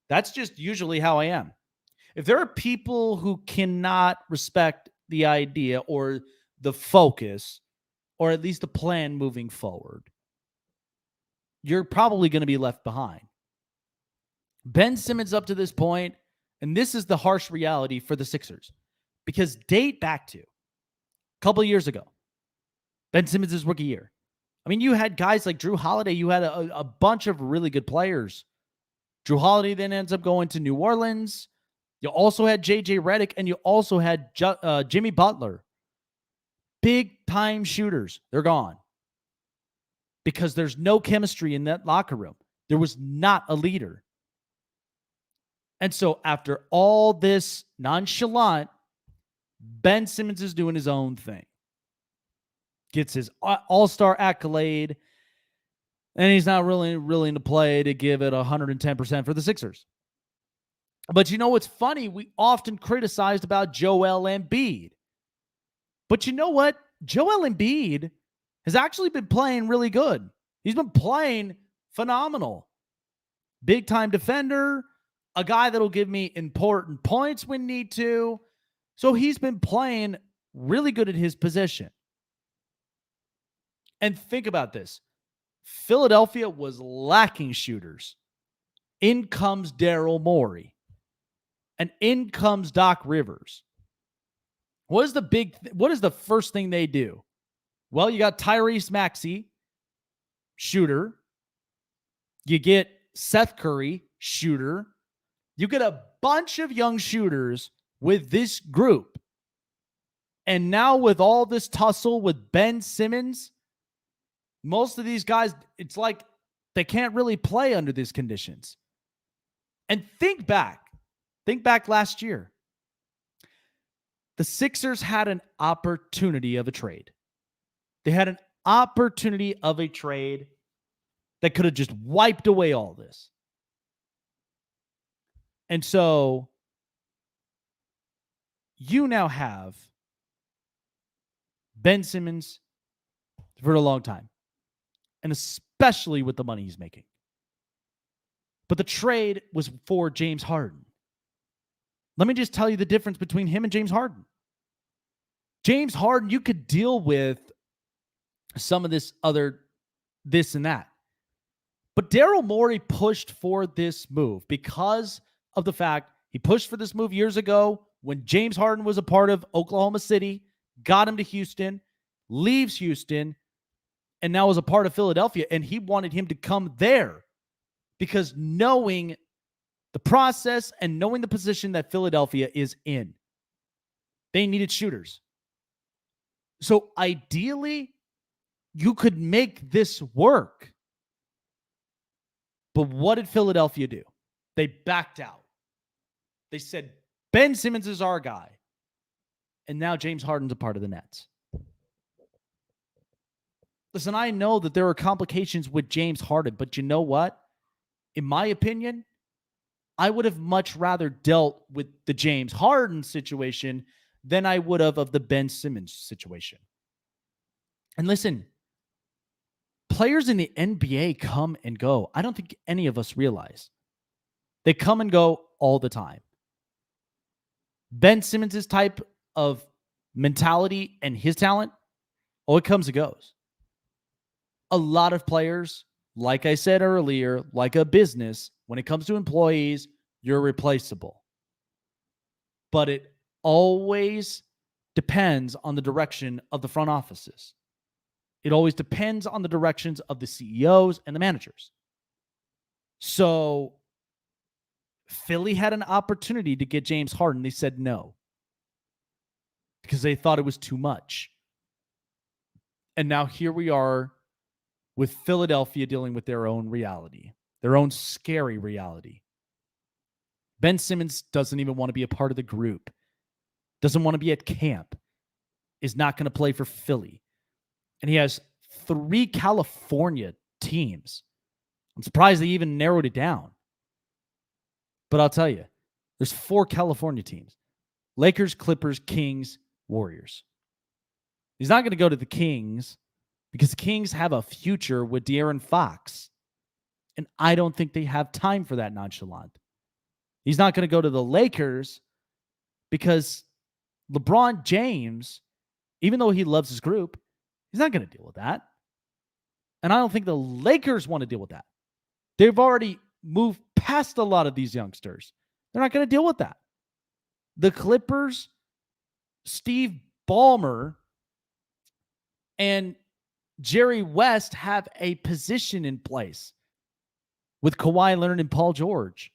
That's just usually how I am. If there are people who cannot respect the idea or the focus, or at least the plan moving forward, you're probably going to be left behind. Ben Simmons up to this point, and this is the harsh reality for the Sixers, because date back to a couple of years ago, Ben Simmons' rookie year. I mean, you had guys like Drew Holiday. You had a bunch of really good players. Drew Holiday then ends up going to New Orleans. You also had J.J. Redick, and you also had Jimmy Butler. Big-time shooters. They're gone. Because there's no chemistry in that locker room. There was not a leader. And so after all this nonchalant, Ben Simmons is doing his own thing. Gets his all-star accolade, and he's not really willing to play to give it 110% for the Sixers. But you know what's funny? We often criticized about Joel Embiid. But you know what? Joel Embiid has actually been playing really good. He's been playing phenomenal. Big-time defender, a guy that'll give me important points when need to. So he's been playing really good at his position. And think about this. Philadelphia was lacking shooters. In comes Daryl Morey. And in comes Doc Rivers. What is the first thing they do? Well, you got Tyrese Maxey, shooter. You get Seth Curry, shooter. You get a bunch of young shooters with this group. And now with all this tussle with Ben Simmons, most of these guys, it's like they can't really play under these conditions. And think back last year. The Sixers had an opportunity of a trade. They had an opportunity of a trade that could have just wiped away all this. And so you now have Ben Simmons for a long time, and especially with the money he's making. But the trade was for James Harden. Let me just tell you the difference between him and James Harden. James Harden, you could deal with some of this and that. But Daryl Morey pushed for this move because of the fact he pushed for this move years ago when James Harden was a part of Oklahoma City, got him to Houston, leaves Houston, and now is a part of Philadelphia. And he wanted him to come there because knowing the process and knowing the position that Philadelphia is in, they needed shooters. So ideally, you could make this work. But what did Philadelphia do? They backed out. They said, Ben Simmons is our guy. And now James Harden's a part of the Nets. Listen, I know that there are complications with James Harden, but you know what? In my opinion, I would have much rather dealt with the James Harden situation than I would have of the Ben Simmons situation. And listen, players in the NBA come and go. I don't think any of us realize. They come and go all the time. Ben Simmons' type of mentality and his talent, it comes and goes. A lot of players, like I said earlier, like a business, when it comes to employees, you're replaceable. But it always depends on the direction of the front offices. It always depends on the directions of the CEOs and the managers. So Philly had an opportunity to get James Harden. They said no because they thought it was too much. And now here we are with Philadelphia dealing with their own reality, their own scary reality. Ben Simmons doesn't even want to be a part of the group, doesn't want to be at camp, is not going to play for Philly. And he has 3 California teams. I'm surprised they even narrowed it down. But I'll tell you, there's 4 California teams: Lakers, Clippers, Kings, Warriors. He's not going to go to the Kings because the Kings have a future with De'Aaron Fox. And I don't think they have time for that nonchalant. He's not going to go to the Lakers because LeBron James, even though he loves his group, he's not going to deal with that. And I don't think the Lakers want to deal with that. They've already moved past a lot of these youngsters. They're not going to deal with that. The Clippers, Steve Ballmer, and Jerry West have a position in place with Kawhi Leonard and Paul George.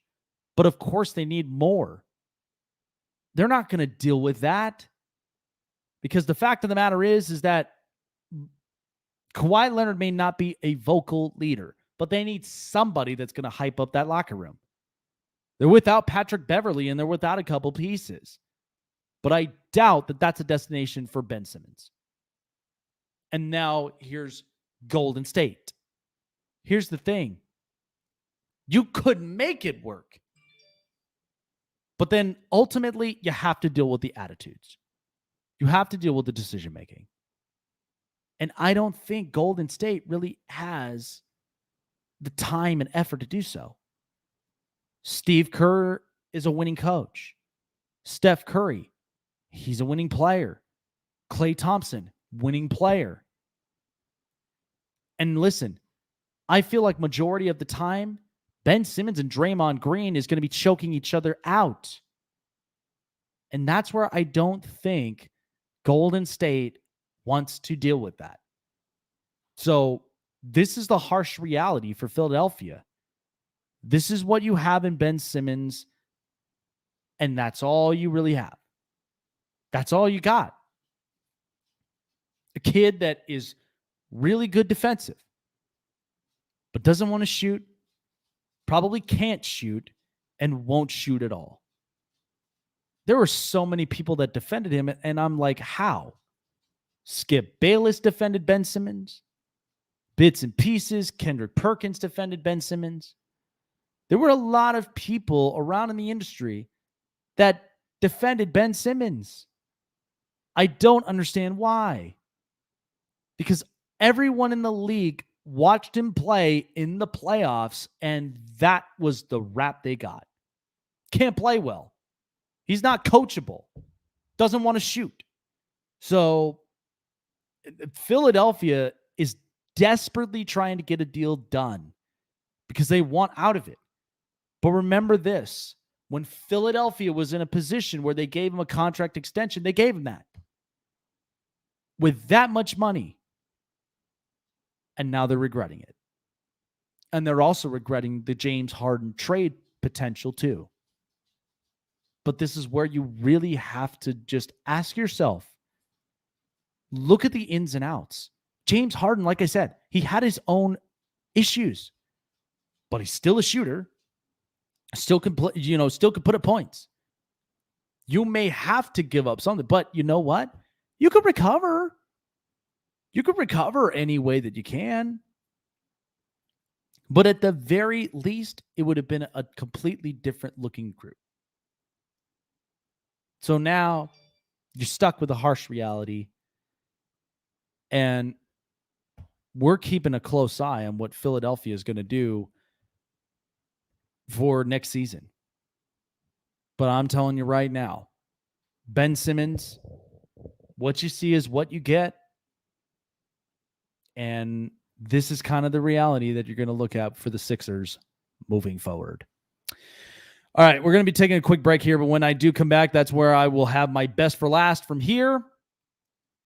But of course, they need more. They're not going to deal with that because the fact of the matter is that Kawhi Leonard may not be a vocal leader, but they need somebody that's going to hype up that locker room. They're without Patrick Beverley and they're without a couple pieces. But I doubt that that's a destination for Ben Simmons. And now here's Golden State. Here's the thing. You could make it work. But then ultimately, you have to deal with the attitudes. You have to deal with the decision making. And I don't think Golden State really has the time and effort to do so. Steve Kerr is a winning coach. Steph Curry, he's a winning player. Klay Thompson, winning player. And listen, I feel like majority of the time, Ben Simmons and Draymond Green is going to be choking each other out. And that's where I don't think Golden State wants to deal with that. So this is the harsh reality for Philadelphia. This is what you have in Ben Simmons, and that's all you really have. That's all you got. A kid that is really good defensive, but doesn't want to shoot, probably can't shoot, and won't shoot at all. There were so many people that defended him, and I'm like, how? Skip Bayless defended Ben Simmons. Bits and pieces. Kendrick Perkins defended Ben Simmons. There were a lot of people around in the industry that defended Ben Simmons. I don't understand why. Because everyone in the league watched him play in the playoffs, and that was the rap they got. Can't play well. He's not coachable. Doesn't want to shoot. So Philadelphia is desperately trying to get a deal done because they want out of it. But remember this, when Philadelphia was in a position where they gave him a contract extension, they gave him that. With that much money. And now they're regretting it. And they're also regretting the James Harden trade potential too. But this is where you really have to just ask yourself, look at the ins and outs. James Harden, like I said, he had his own issues, but he's still a shooter. Still can play, still can put up points. You may have to give up something, but you know what? You could recover. You could recover any way that you can. But at the very least, it would have been a completely different looking group. So now you're stuck with a harsh reality. And we're keeping a close eye on what Philadelphia is going to do for next season. But I'm telling you right now, Ben Simmons, what you see is what you get. And this is kind of the reality that you're going to look at for the Sixers moving forward. All right, we're going to be taking a quick break here, but when I do come back, that's where I will have my best for last from here.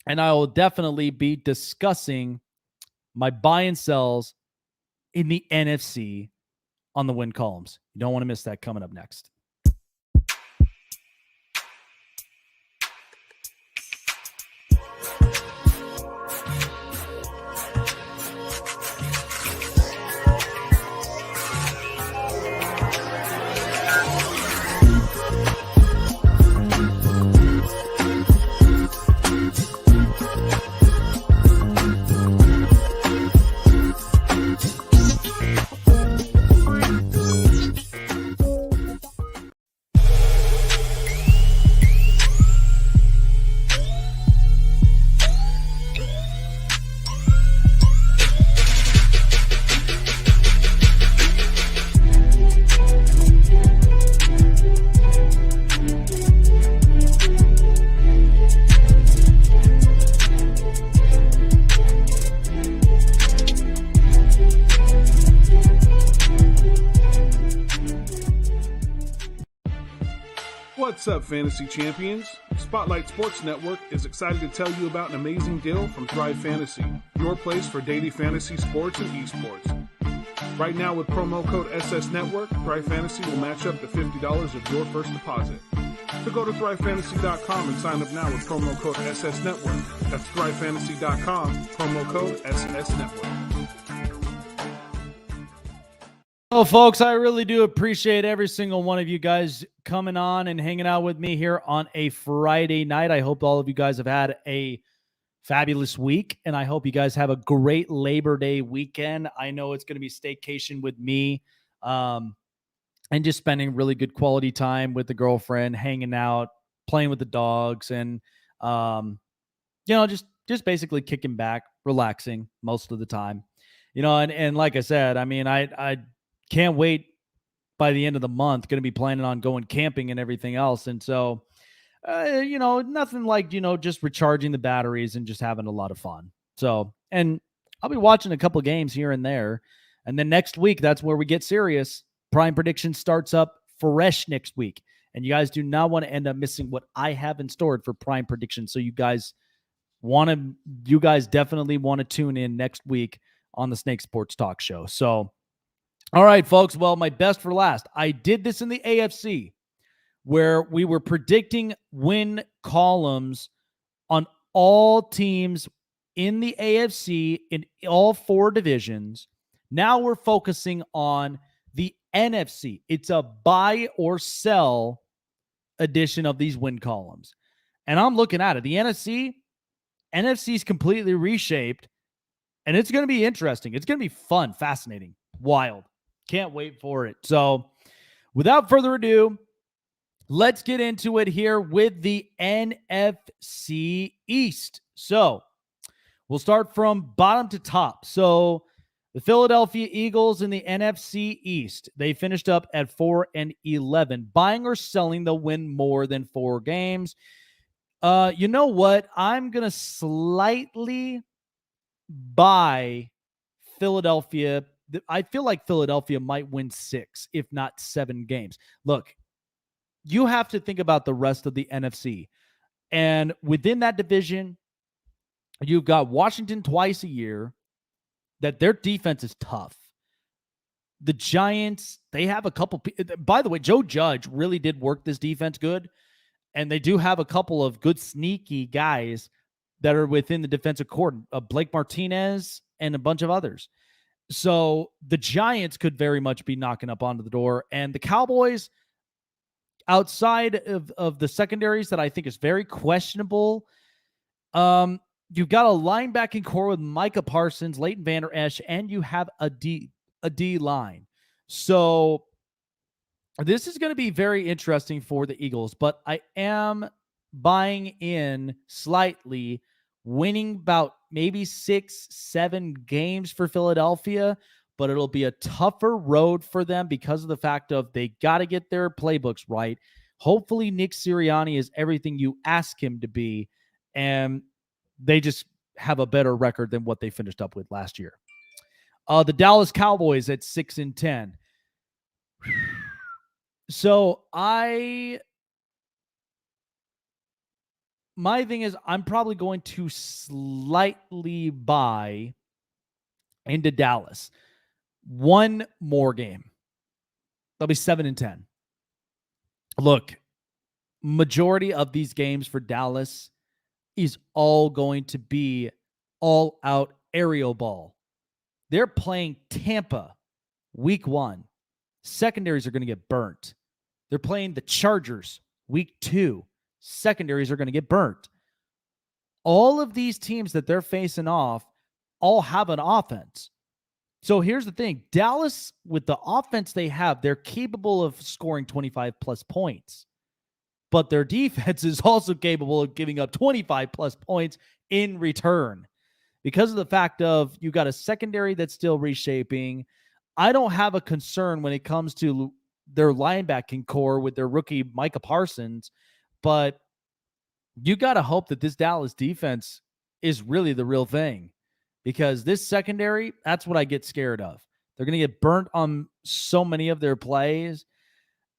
And I will definitely be discussing my buy and sells in the NFC on the win columns. You don't want to miss that coming up next. What's up, Fantasy Champions? Spotlight Sports Network is excited to tell you about an amazing deal from Thrive Fantasy, your place for daily fantasy sports and esports. Right now, with promo code SS Network, Thrive Fantasy will match up to $50 of your first deposit. So go to thrivefantasy.com and sign up now with promo code SS Network. That's thrivefantasy.com, promo code SS Network. Oh, folks, I really do appreciate every single one of you guys coming on and hanging out with me here on a Friday night. I hope all of you guys have had a fabulous week, and I hope you guys have a great Labor Day weekend. I know it's going to be staycation with me, and just spending really good quality time with the girlfriend, hanging out, playing with the dogs, and just basically kicking back, relaxing most of the time. And like I said, I mean, I can't wait by the end of the month. Going to be planning on going camping and everything else. And so, nothing like, just recharging the batteries and just having a lot of fun. So, and I'll be watching a couple games here and there. And then next week, that's where we get serious. Prime Prediction starts up fresh next week. And you guys do not want to end up missing what I have in store for Prime Prediction. So you guys definitely want to tune in next week on the Snake Sports Talk Show. So, all right, folks. Well, my best for last. I did this in the AFC where we were predicting win columns on all teams in the AFC in all four divisions. Now we're focusing on the NFC. It's a buy or sell edition of these win columns. And I'm looking at it. The NFC is completely reshaped, and it's going to be interesting. It's going to be fun, fascinating, wild. Can't wait for it. So without further ado, let's get into it here with the NFC East. So we'll start from bottom to top. So the Philadelphia Eagles in the NFC East, they finished up at 4-11. Buying or selling, they'll win more than 4 games. You know what? I'm going to slightly buy Philadelphia. I feel like Philadelphia might win 6, if not 7 games. Look, you have to think about the rest of the NFC. And within that division, you've got Washington twice a year, that their defense is tough. The Giants, they have a couple. By the way, Joe Judge really did work this defense good. And they do have a couple of good sneaky guys that are within the defensive court. Blake Martinez and a bunch of others. So the Giants could very much be knocking up onto the door. And the Cowboys, outside of the secondaries that I think is very questionable, you've got a linebacking core with Micah Parsons, Leighton Vander Esch, and you have a D line. So this is going to be very interesting for the Eagles, but I am buying in slightly winning about maybe 6-7 games for Philadelphia, but it'll be a tougher road for them because of the fact of they got to get their playbooks right. Hopefully Nick Sirianni is everything you ask him to be, and they just have a better record than what they finished up with last year. The Dallas Cowboys at 6-10. So my thing is I'm probably going to slightly buy into Dallas. One more game. They'll be 7-10. Look, majority of these games for Dallas is all going to be all out aerial ball. They're playing Tampa week 1. Secondaries are going to get burnt. They're playing the Chargers week 2. Secondaries are going to get burnt. All of these teams that they're facing off all have an offense. So here's the thing. Dallas, with the offense they have, they're capable of scoring 25 plus points. But their defense is also capable of giving up 25 plus points in return. Because of the fact of you got a secondary that's still reshaping, I don't have a concern when it comes to their linebacking core with their rookie Micah Parsons, but you got to hope that this Dallas defense is really the real thing, because this secondary, that's what I get scared of. They're going to get burnt on so many of their plays,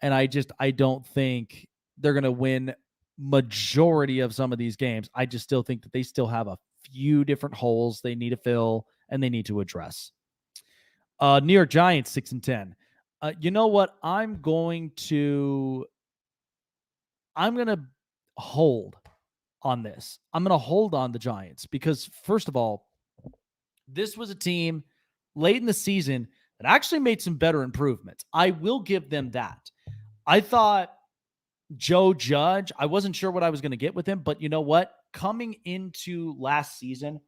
and I don't think they're going to win majority of some of these games. I just still think that they still have a few different holes they need to fill and they need to address. New York Giants 6-10. You know what? I'm going to hold on this. I'm going to hold on the Giants because, first of all, this was a team late in the season that actually made some better improvements. I will give them that. I thought Joe Judge, I wasn't sure what I was going to get with him, but you know what? Coming into last season,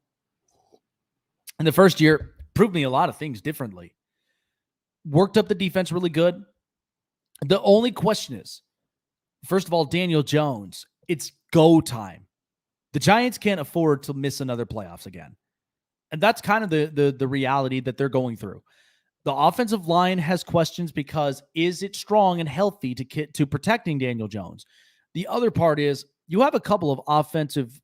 in the first year, proved me a lot of things differently. Worked up the defense really good. The only question is, first of all, Daniel Jones, it's go time. The Giants can't afford to miss another playoffs again. And that's kind of the reality that they're going through. The offensive line has questions because is it strong and healthy to protecting Daniel Jones? The other part is you have a couple of offensive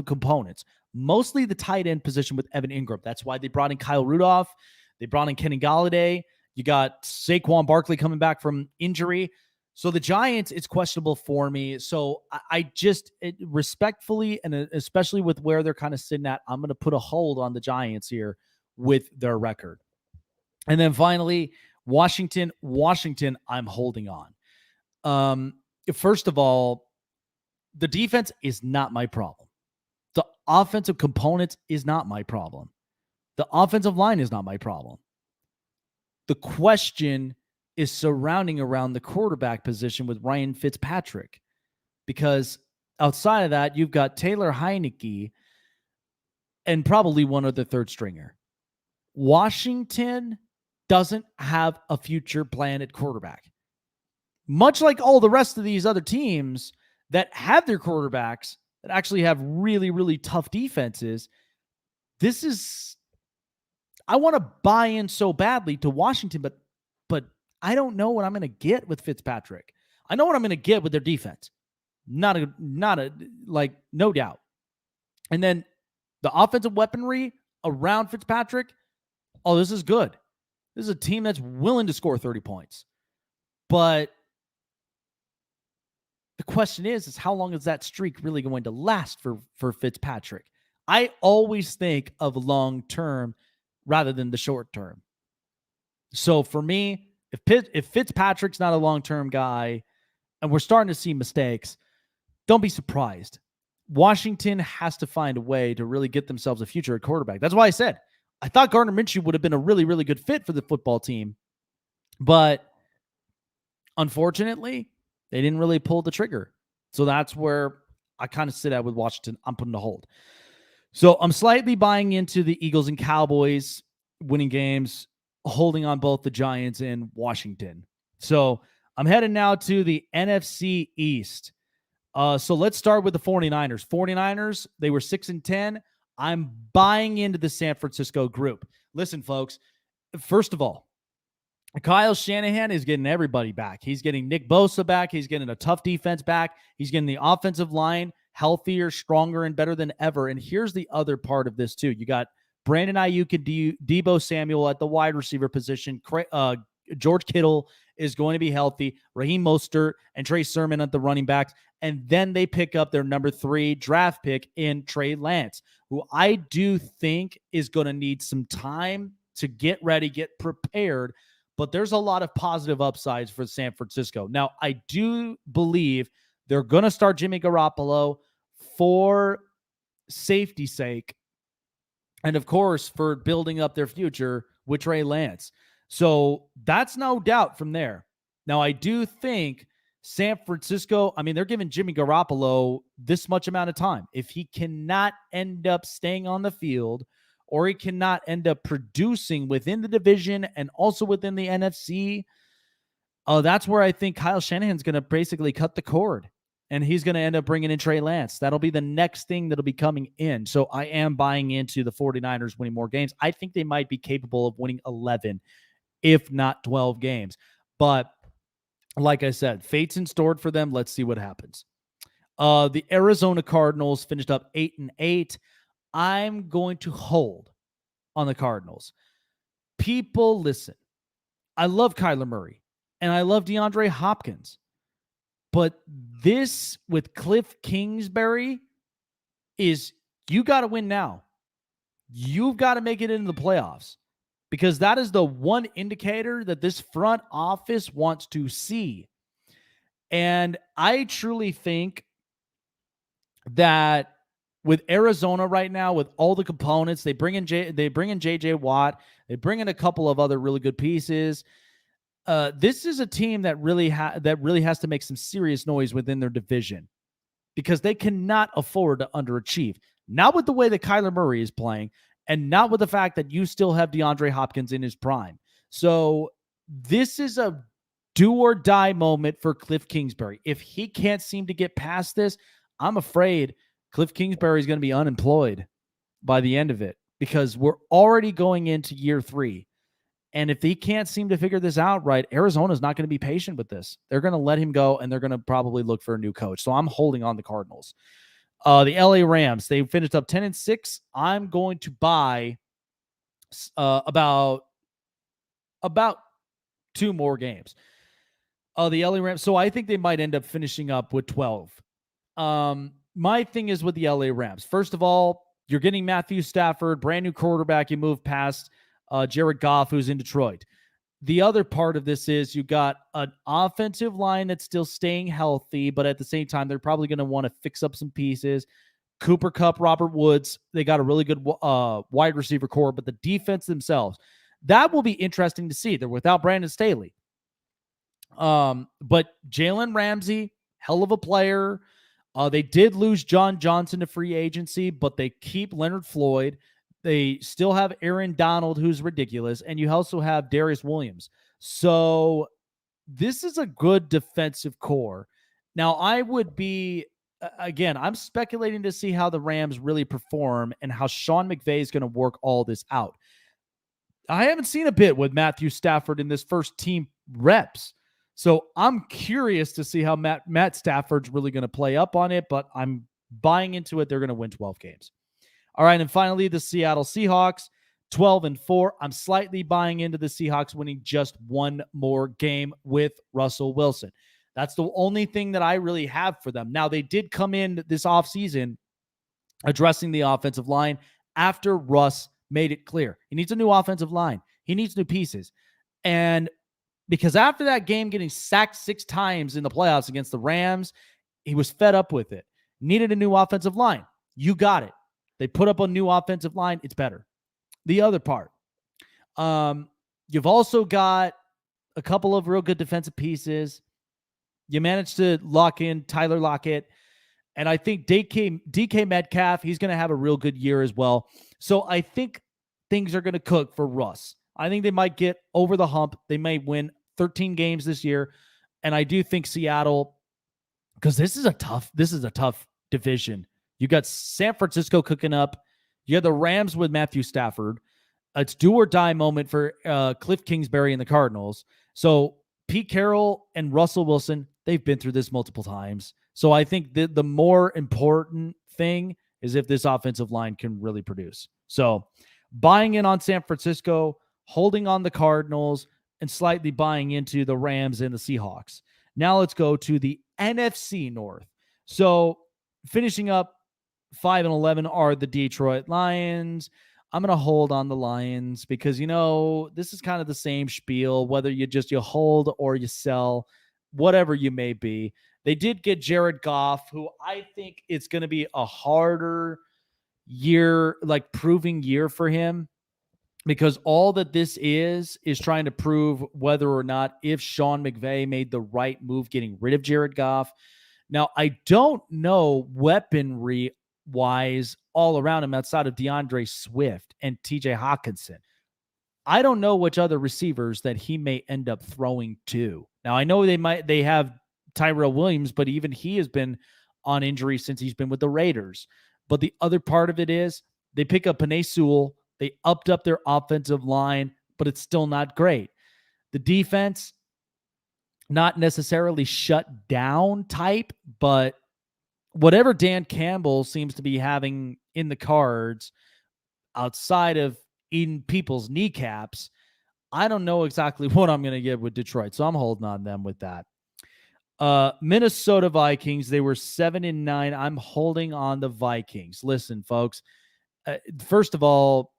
components, mostly the tight end position with Evan Ingram. That's why they brought in Kyle Rudolph. They brought in Kenny Golladay. You got Saquon Barkley coming back from injury. So the Giants, it's questionable for me. So I just respectfully, and especially with where they're kind of sitting at, I'm going to put a hold on the Giants here with their record. And then finally, Washington, I'm holding on. First of all, the defense is not my problem. The offensive components is not my problem. The offensive line is not my problem. The question is surrounding around the quarterback position with Ryan Fitzpatrick, because outside of that, you've got Taylor Heineke and probably one other third stringer. Washington doesn't have a future plan at quarterback. Much like all the rest of these other teams that have their quarterbacks that actually have really, really tough defenses, I want to buy in so badly to Washington, but I don't know what I'm going to get with Fitzpatrick. I know what I'm going to get with their defense. No doubt. And then the offensive weaponry around Fitzpatrick, oh, this is good. This is a team that's willing to score 30 points. But the question is how long is that streak really going to last for Fitzpatrick? I always think of long-term rather than the short term. So for me, if Fitzpatrick's not a long-term guy and we're starting to see mistakes, don't be surprised. Washington has to find a way to really get themselves a future at quarterback. That's why I said I thought Gardner Minshew would have been a really, really good fit for the football team. But unfortunately, they didn't really pull the trigger. So that's where I kind of sit at with Washington. I'm putting a hold. So I'm slightly buying into the Eagles and Cowboys winning games, holding on both the Giants and Washington. So I'm heading now to the NFC East. So let's start with the 49ers. 49ers, they were 6-10. I'm buying into the San Francisco group. Listen, folks, first of all, Kyle Shanahan is getting everybody back. He's getting Nick Bosa back. He's getting a tough defense back. He's getting the offensive line healthier, stronger, and better than ever. And here's the other part of this, too. You got Brandon Ayuk and Deebo Samuel at the wide receiver position. George Kittle is going to be healthy. Raheem Mostert and Trey Sermon at the running backs. And then they pick up their number 3 draft pick in Trey Lance, who I do think is going to need some time to get ready, get prepared. But there's a lot of positive upsides for San Francisco. Now, I do believe they're going to start Jimmy Garoppolo for safety's sake. And, of course, for building up their future with Trey Lance. So that's no doubt from there. Now, I do think San Francisco, I mean, they're giving Jimmy Garoppolo this much amount of time. If he cannot end up staying on the field, or he cannot end up producing within the division and also within the NFC, that's where I think Kyle Shanahan's going to basically cut the cord, and he's going to end up bringing in Trey Lance. That'll be the next thing that'll be coming in. So I am buying into the 49ers winning more games. I think they might be capable of winning 11, if not 12 games. But like I said, fate's in store for them. Let's see what happens. The Arizona Cardinals finished up 8-8. I'm going to hold on the Cardinals. People, listen, I love Kyler Murray and I love DeAndre Hopkins, but this with Cliff Kingsbury is, you got to win now. You've got to make it into the playoffs, because that is the one indicator that this front office wants to see. And I truly think that with Arizona right now, with all the components, they bring in J.J. Watt, they bring in a couple of other really good pieces. This is a team that really has to make some serious noise within their division, because they cannot afford to underachieve. Not with the way that Kyler Murray is playing, and not with the fact that you still have DeAndre Hopkins in his prime. So this is a do or die moment for Cliff Kingsbury. If he can't seem to get past this, I'm afraid Cliff Kingsbury is going to be unemployed by the end of it, because we're already going into year 3. And if he can't seem to figure this out right, Arizona's not going to be patient with this. They're going to let him go, and they're going to probably look for a new coach. So I'm holding on the Cardinals. The LA Rams, they finished up 10-6. I'm going to buy about 2 more games. The LA Rams, so I think they might end up finishing up with 12. My thing is with the LA Rams. First of all, you're getting Matthew Stafford, brand new quarterback. You move past Jared Goff, who's in Detroit. The other part of this is you got an offensive line that's still staying healthy, but at the same time, they're probably going to want to fix up some pieces. Cooper Kupp, Robert Woods, they got a really good wide receiver core, but the defense themselves, that will be interesting to see. They're without Brandon Staley. But Jalen Ramsey, hell of a player. They did lose John Johnson to free agency, but they keep Leonard Floyd. They still have Aaron Donald, who's ridiculous, and you also have Darius Williams. So this is a good defensive core. Now, I would be, again, I'm speculating to see how the Rams really perform and how Sean McVay is going to work all this out. I haven't seen a bit with Matthew Stafford in this first team reps. So I'm curious to see how Matt Stafford's really going to play up on it, but I'm buying into it. They're going to win 12 games. All right, and finally, the Seattle Seahawks, 12-4. I'm slightly buying into the Seahawks winning just 1 more game with Russell Wilson. That's the only thing that I really have for them. Now, they did come in this offseason addressing the offensive line after Russ made it clear. He needs a new offensive line. He needs new pieces. And because after that game getting sacked 6 times in the playoffs against the Rams, he was fed up with it. Needed a new offensive line. You got it. They put up a new offensive line. It's better. The other part, you've also got a couple of real good defensive pieces. You managed to lock in Tyler Lockett. And I think DK Metcalf, he's going to have a real good year as well. So I think things are going to cook for Russ. I think they might get over the hump. They may win 13 games this year. And I do think Seattle because this is a tough division. You got San Francisco cooking up. You got the Rams with Matthew Stafford. It's do or die moment for Cliff Kingsbury and the Cardinals. So Pete Carroll and Russell Wilson, they've been through this multiple times. So I think the more important thing is if this offensive line can really produce. So buying in on San Francisco, holding on the Cardinals, and slightly buying into the Rams and the Seahawks. Now let's go to the NFC North. So finishing up 5-11 are the Detroit Lions. I'm going to hold on the Lions because, this is kind of the same spiel, whether you hold or you sell, whatever you may be. They did get Jared Goff, who I think it's going to be a harder year, like proving year for him, because all that this is trying to prove whether or not if Sean McVay made the right move getting rid of Jared Goff. Now, I don't know weaponry wise all around him outside of DeAndre Swift and TJ Hawkinson. I don't know which other receivers that he may end up throwing to. Now, I know they have Tyrell Williams, but even he has been on injury since he's been with the Raiders. But the other part of it is they pick up Penei Sewell. They upped up their offensive line, but it's still not great. The defense, not necessarily shut down type, but whatever Dan Campbell seems to be having in the cards outside of eating people's kneecaps, I don't know exactly what I'm going to get with Detroit. So I'm holding on them with that. Minnesota Vikings, they were 7-9. I'm holding on the Vikings. Listen, folks, first of all,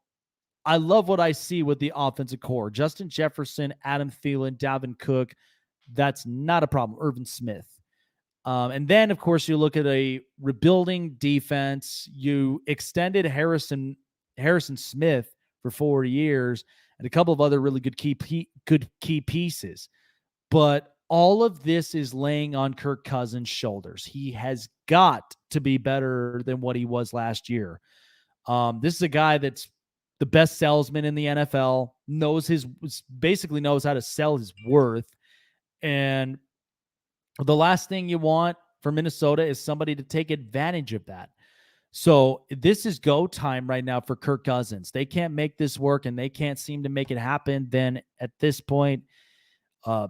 I love what I see with the offensive core. Justin Jefferson, Adam Thielen, Dalvin Cook. That's not a problem. Irvin Smith. And then, of course, you look at a rebuilding defense. You extended Harrison Smith for 4 years and a couple of other really good key pieces. But all of this is laying on Kirk Cousins' shoulders. He has got to be better than what he was last year. This is a guy that's the best salesman in the NFL, basically knows how to sell his worth. And the last thing you want for Minnesota is somebody to take advantage of that. So this is go time right now for Kirk Cousins. They can't make this work and they can't seem to make it happen. Then at this point,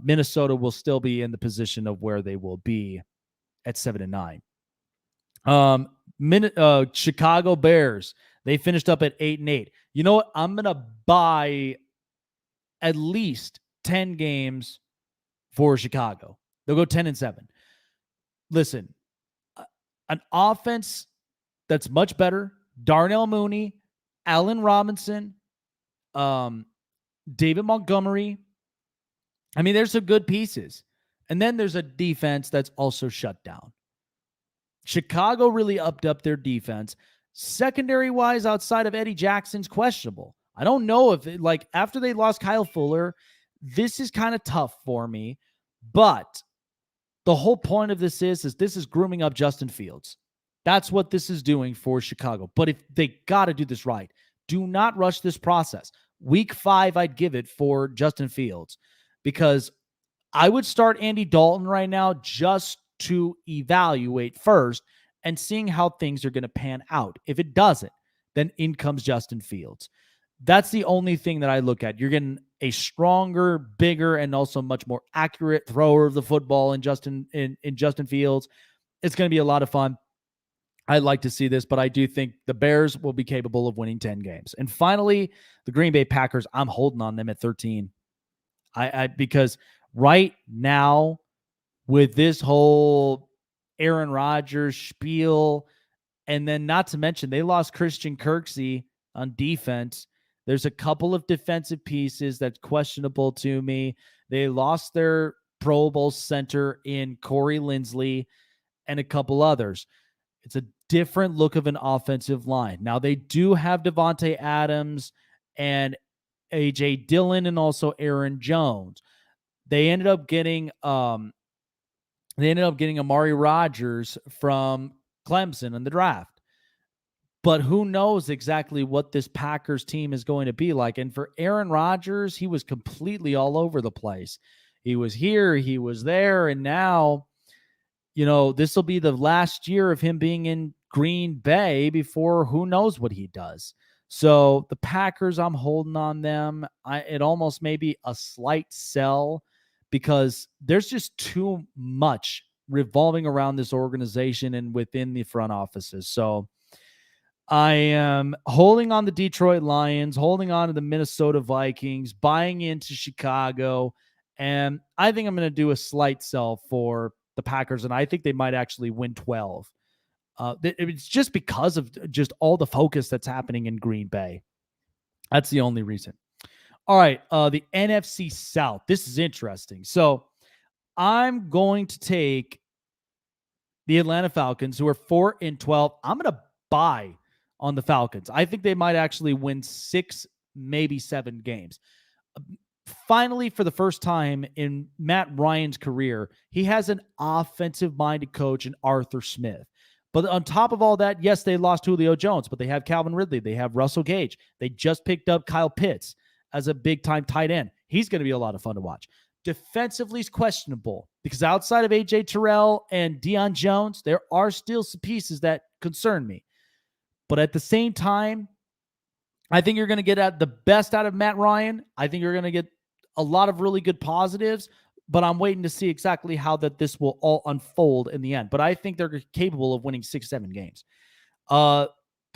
Minnesota will still be in the position of where they will be at 7-9. Chicago Bears, they finished up at 8-8. You know what? I'm going to buy at least 10 games for Chicago. They'll go 10-7. Listen, an offense that's much better. Darnell Mooney, Allen Robinson, David Montgomery. I mean, there's some good pieces. And then there's a defense that's also shut down. Chicago really upped up their defense. Secondary-wise, outside of Eddie Jackson's questionable. I don't know if, after they lost Kyle Fuller, this is kind of tough for me. But the whole point of this is this is grooming up Justin Fields. That's what this is doing for Chicago. But if they got to do this right, do not rush this process. Week 5, I'd give it for Justin Fields because I would start Andy Dalton right now just to evaluate first and seeing how things are going to pan out. If it doesn't, then in comes Justin Fields. That's the only thing that I look at. You're getting a stronger, bigger, and also much more accurate thrower of the football in Justin Fields. It's going to be a lot of fun. I'd like to see this, but I do think the Bears will be capable of winning 10 games. And finally, the Green Bay Packers, I'm holding on them at 13. Because right now, with this whole Aaron Rodgers spiel, and then not to mention they lost Christian Kirksey on defense. There's a couple of defensive pieces that's questionable to me. They lost their Pro Bowl center in Corey Linsley and a couple others. It's a different look of an offensive line. Now, they do have Devontae Adams and A.J. Dillon and also Aaron Jones. They ended up getting Amari Rodgers from Clemson in the draft. But who knows exactly what this Packers team is going to be like. And for Aaron Rodgers, he was completely all over the place. He was here, he was there, and now this will be the last year of him being in Green Bay before who knows what he does. So the Packers, I'm holding on them. It almost may be a slight sell because there's just too much revolving around this organization and within the front offices. So I am holding on the Detroit Lions, holding on to the Minnesota Vikings, buying into Chicago, and I think I'm going to do a slight sell for the Packers, and I think they might actually win 12. It's just because of just all the focus that's happening in Green Bay. That's the only reason. All right, the NFC South. This is interesting. So I'm going to take the Atlanta Falcons, who are 4-12. I'm going to buy on the Falcons. I think they might actually win 6, maybe 7 games. Finally, for the first time in Matt Ryan's career, he has an offensive-minded coach in Arthur Smith. But on top of all that, yes, they lost Julio Jones, but they have Calvin Ridley. They have Russell Gage. They just picked up Kyle Pitts as a big-time tight end. He's going to be a lot of fun to watch. Defensively is questionable because outside of A.J. Terrell and Deion Jones, there are still some pieces that concern me. But at the same time, I think you're going to get the best out of Matt Ryan. I think you're going to get a lot of really good positives, but I'm waiting to see exactly how this will all unfold in the end. But I think they're capable of winning 6-7 games. The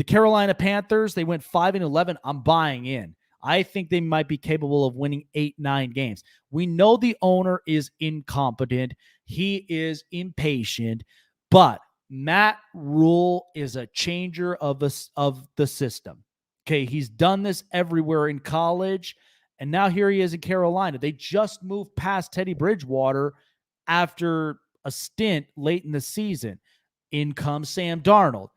Carolina Panthers, they went 5-11. I'm buying in. I think they might be capable of winning 8-9 games. We know the owner is incompetent. He is impatient, but Matt Rule is a changer of the system. Okay, he's done this everywhere in college, and now here he is in Carolina. They just moved past Teddy Bridgewater after a stint late in the season. In comes Sam Darnold.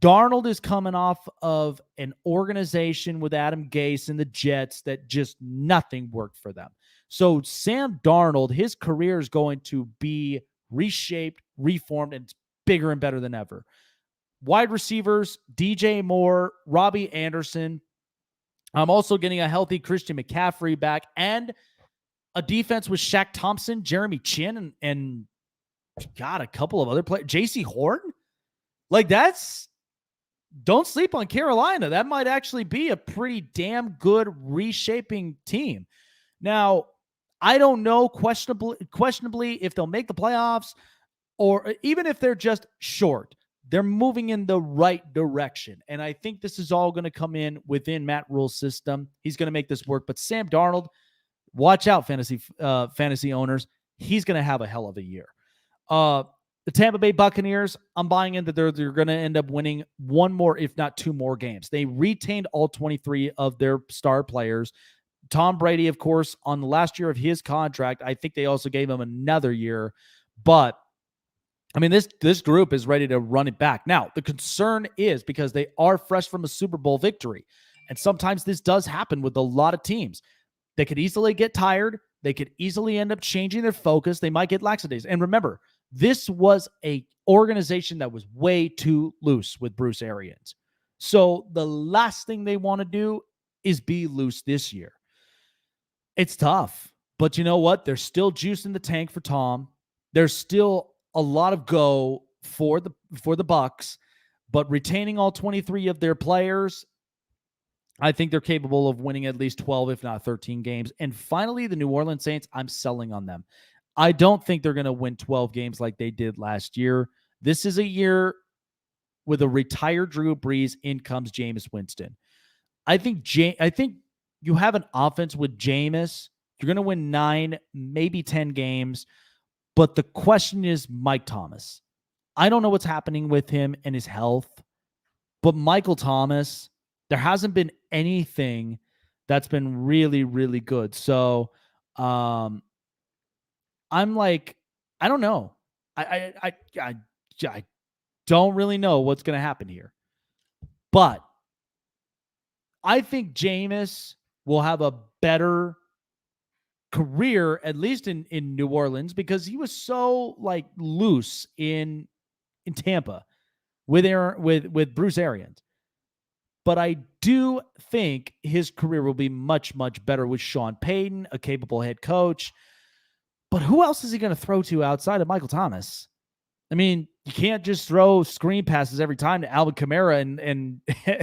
Darnold is coming off of an organization with Adam Gase and the Jets that just nothing worked for them. So Sam Darnold, his career is going to be reshaped, reformed, and bigger and better than ever. Wide receivers, DJ Moore, Robbie Anderson. I'm also getting a healthy Christian McCaffrey back and a defense with Shaq Thompson, Jeremy Chin, and a couple of other players. J.C. Horn? Don't sleep on Carolina. That might actually be a pretty damn good reshaping team. Now, I don't know questionably if they'll make the playoffs or even if they're just short. They're moving in the right direction. And I think this is all going to come in within Matt Rule's system. He's going to make this work. But Sam Darnold, watch out, fantasy owners. He's going to have a hell of a year. The Tampa Bay Buccaneers, I'm buying in that they're going to end up winning 1 more, if not 2 more games. They retained all 23 of their star players. Tom Brady, of course, on the last year of his contract, I think they also gave him another year. But I mean, this group is ready to run it back. Now, the concern is because they are fresh from a Super Bowl victory. And sometimes this does happen with a lot of teams. They could easily get tired. They could easily end up changing their focus. They might get laxatives. And remember, this was a organization that was way too loose with Bruce Arians. So the last thing they want to do is be loose this year. It's tough. But you know what? There's still juice in the tank for Tom. There's still a lot of go for the Bucks, but retaining all 23 of their players, I think they're capable of winning at least 12, if not 13 games. And finally, the New Orleans Saints, I'm selling on them. I don't think they're going to win 12 games like they did last year. This is a year with a retired Drew Brees. In comes Jameis Winston. I think you have an offense with Jameis. You're going to win 9, maybe 10 games. But the question is Mike Thomas. I don't know what's happening with him and his health, but Michael Thomas, there hasn't been anything that's been really, really good. So I'm like, I don't know. I don't really know what's going to happen here. But I think Jameis will have a better career, at least in New Orleans, because he was so loose in Tampa with Bruce Arians. But I do think his career will be much, much better with Sean Payton, a capable head coach. But who else is he going to throw to outside of Michael Thomas? I mean, you can't just throw screen passes every time to Alvin Kamara and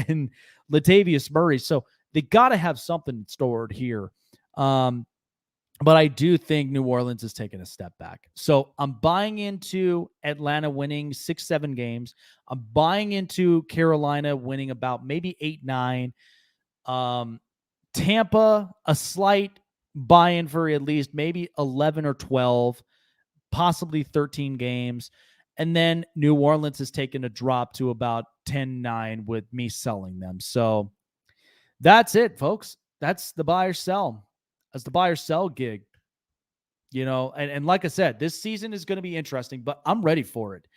and Latavius Murray. So they got to have something stored here. But I do think New Orleans is taking a step back. So I'm buying into Atlanta winning 6-7 games. I'm buying into Carolina winning about maybe 8-9. Tampa, a slight buy-in for at least maybe 11 or 12, possibly 13 games. And then New Orleans has taken a drop to about 10-9 with me selling them. So that's it, folks. That's the buy or sell. That's the buy or sell gig. And like I said, this season is going to be interesting, but I'm ready for it.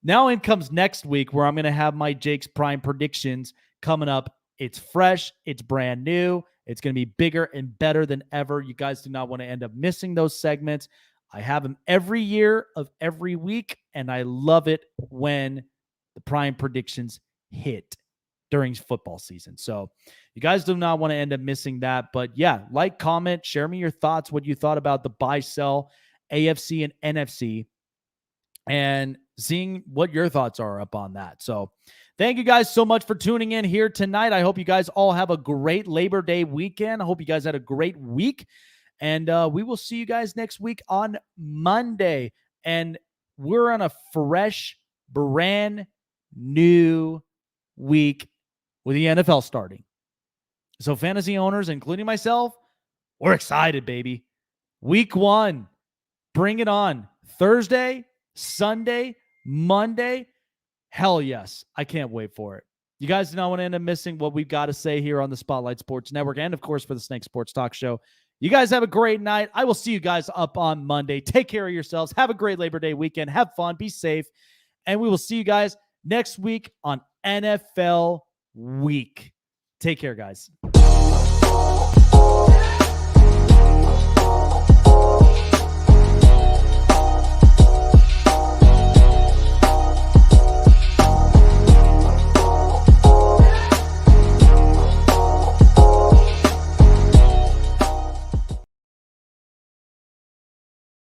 Now in comes next week where I'm going to have my Jake's Prime predictions coming up. It's fresh. It's brand new. It's going to be bigger and better than ever. You guys do not want to end up missing those segments. I have them every year of every week, and I love it when the Prime predictions hit during football season. So you guys do not want to end up missing that. But yeah, like, comment, share me your thoughts, what you thought about the buy, sell, AFC and NFC, and seeing what your thoughts are up on that. So thank you guys so much for tuning in here tonight. I hope you guys all have a great Labor Day weekend. I hope you guys had a great week. And we will see you guys next week on Monday. And we're on a fresh, brand new week with the NFL starting. So fantasy owners, including myself, we're excited, baby. Week 1, bring it on. Thursday, Sunday, Monday. Hell yes. I can't wait for it. You guys do not want to end up missing what we've got to say here on the Spotlight Sports Network and, of course, for the Snake Sports Talk Show. You guys have a great night. I will see you guys up on Monday. Take care of yourselves. Have a great Labor Day weekend. Have fun. Be safe. And we will see you guys next week on NFL Week. Take care, guys.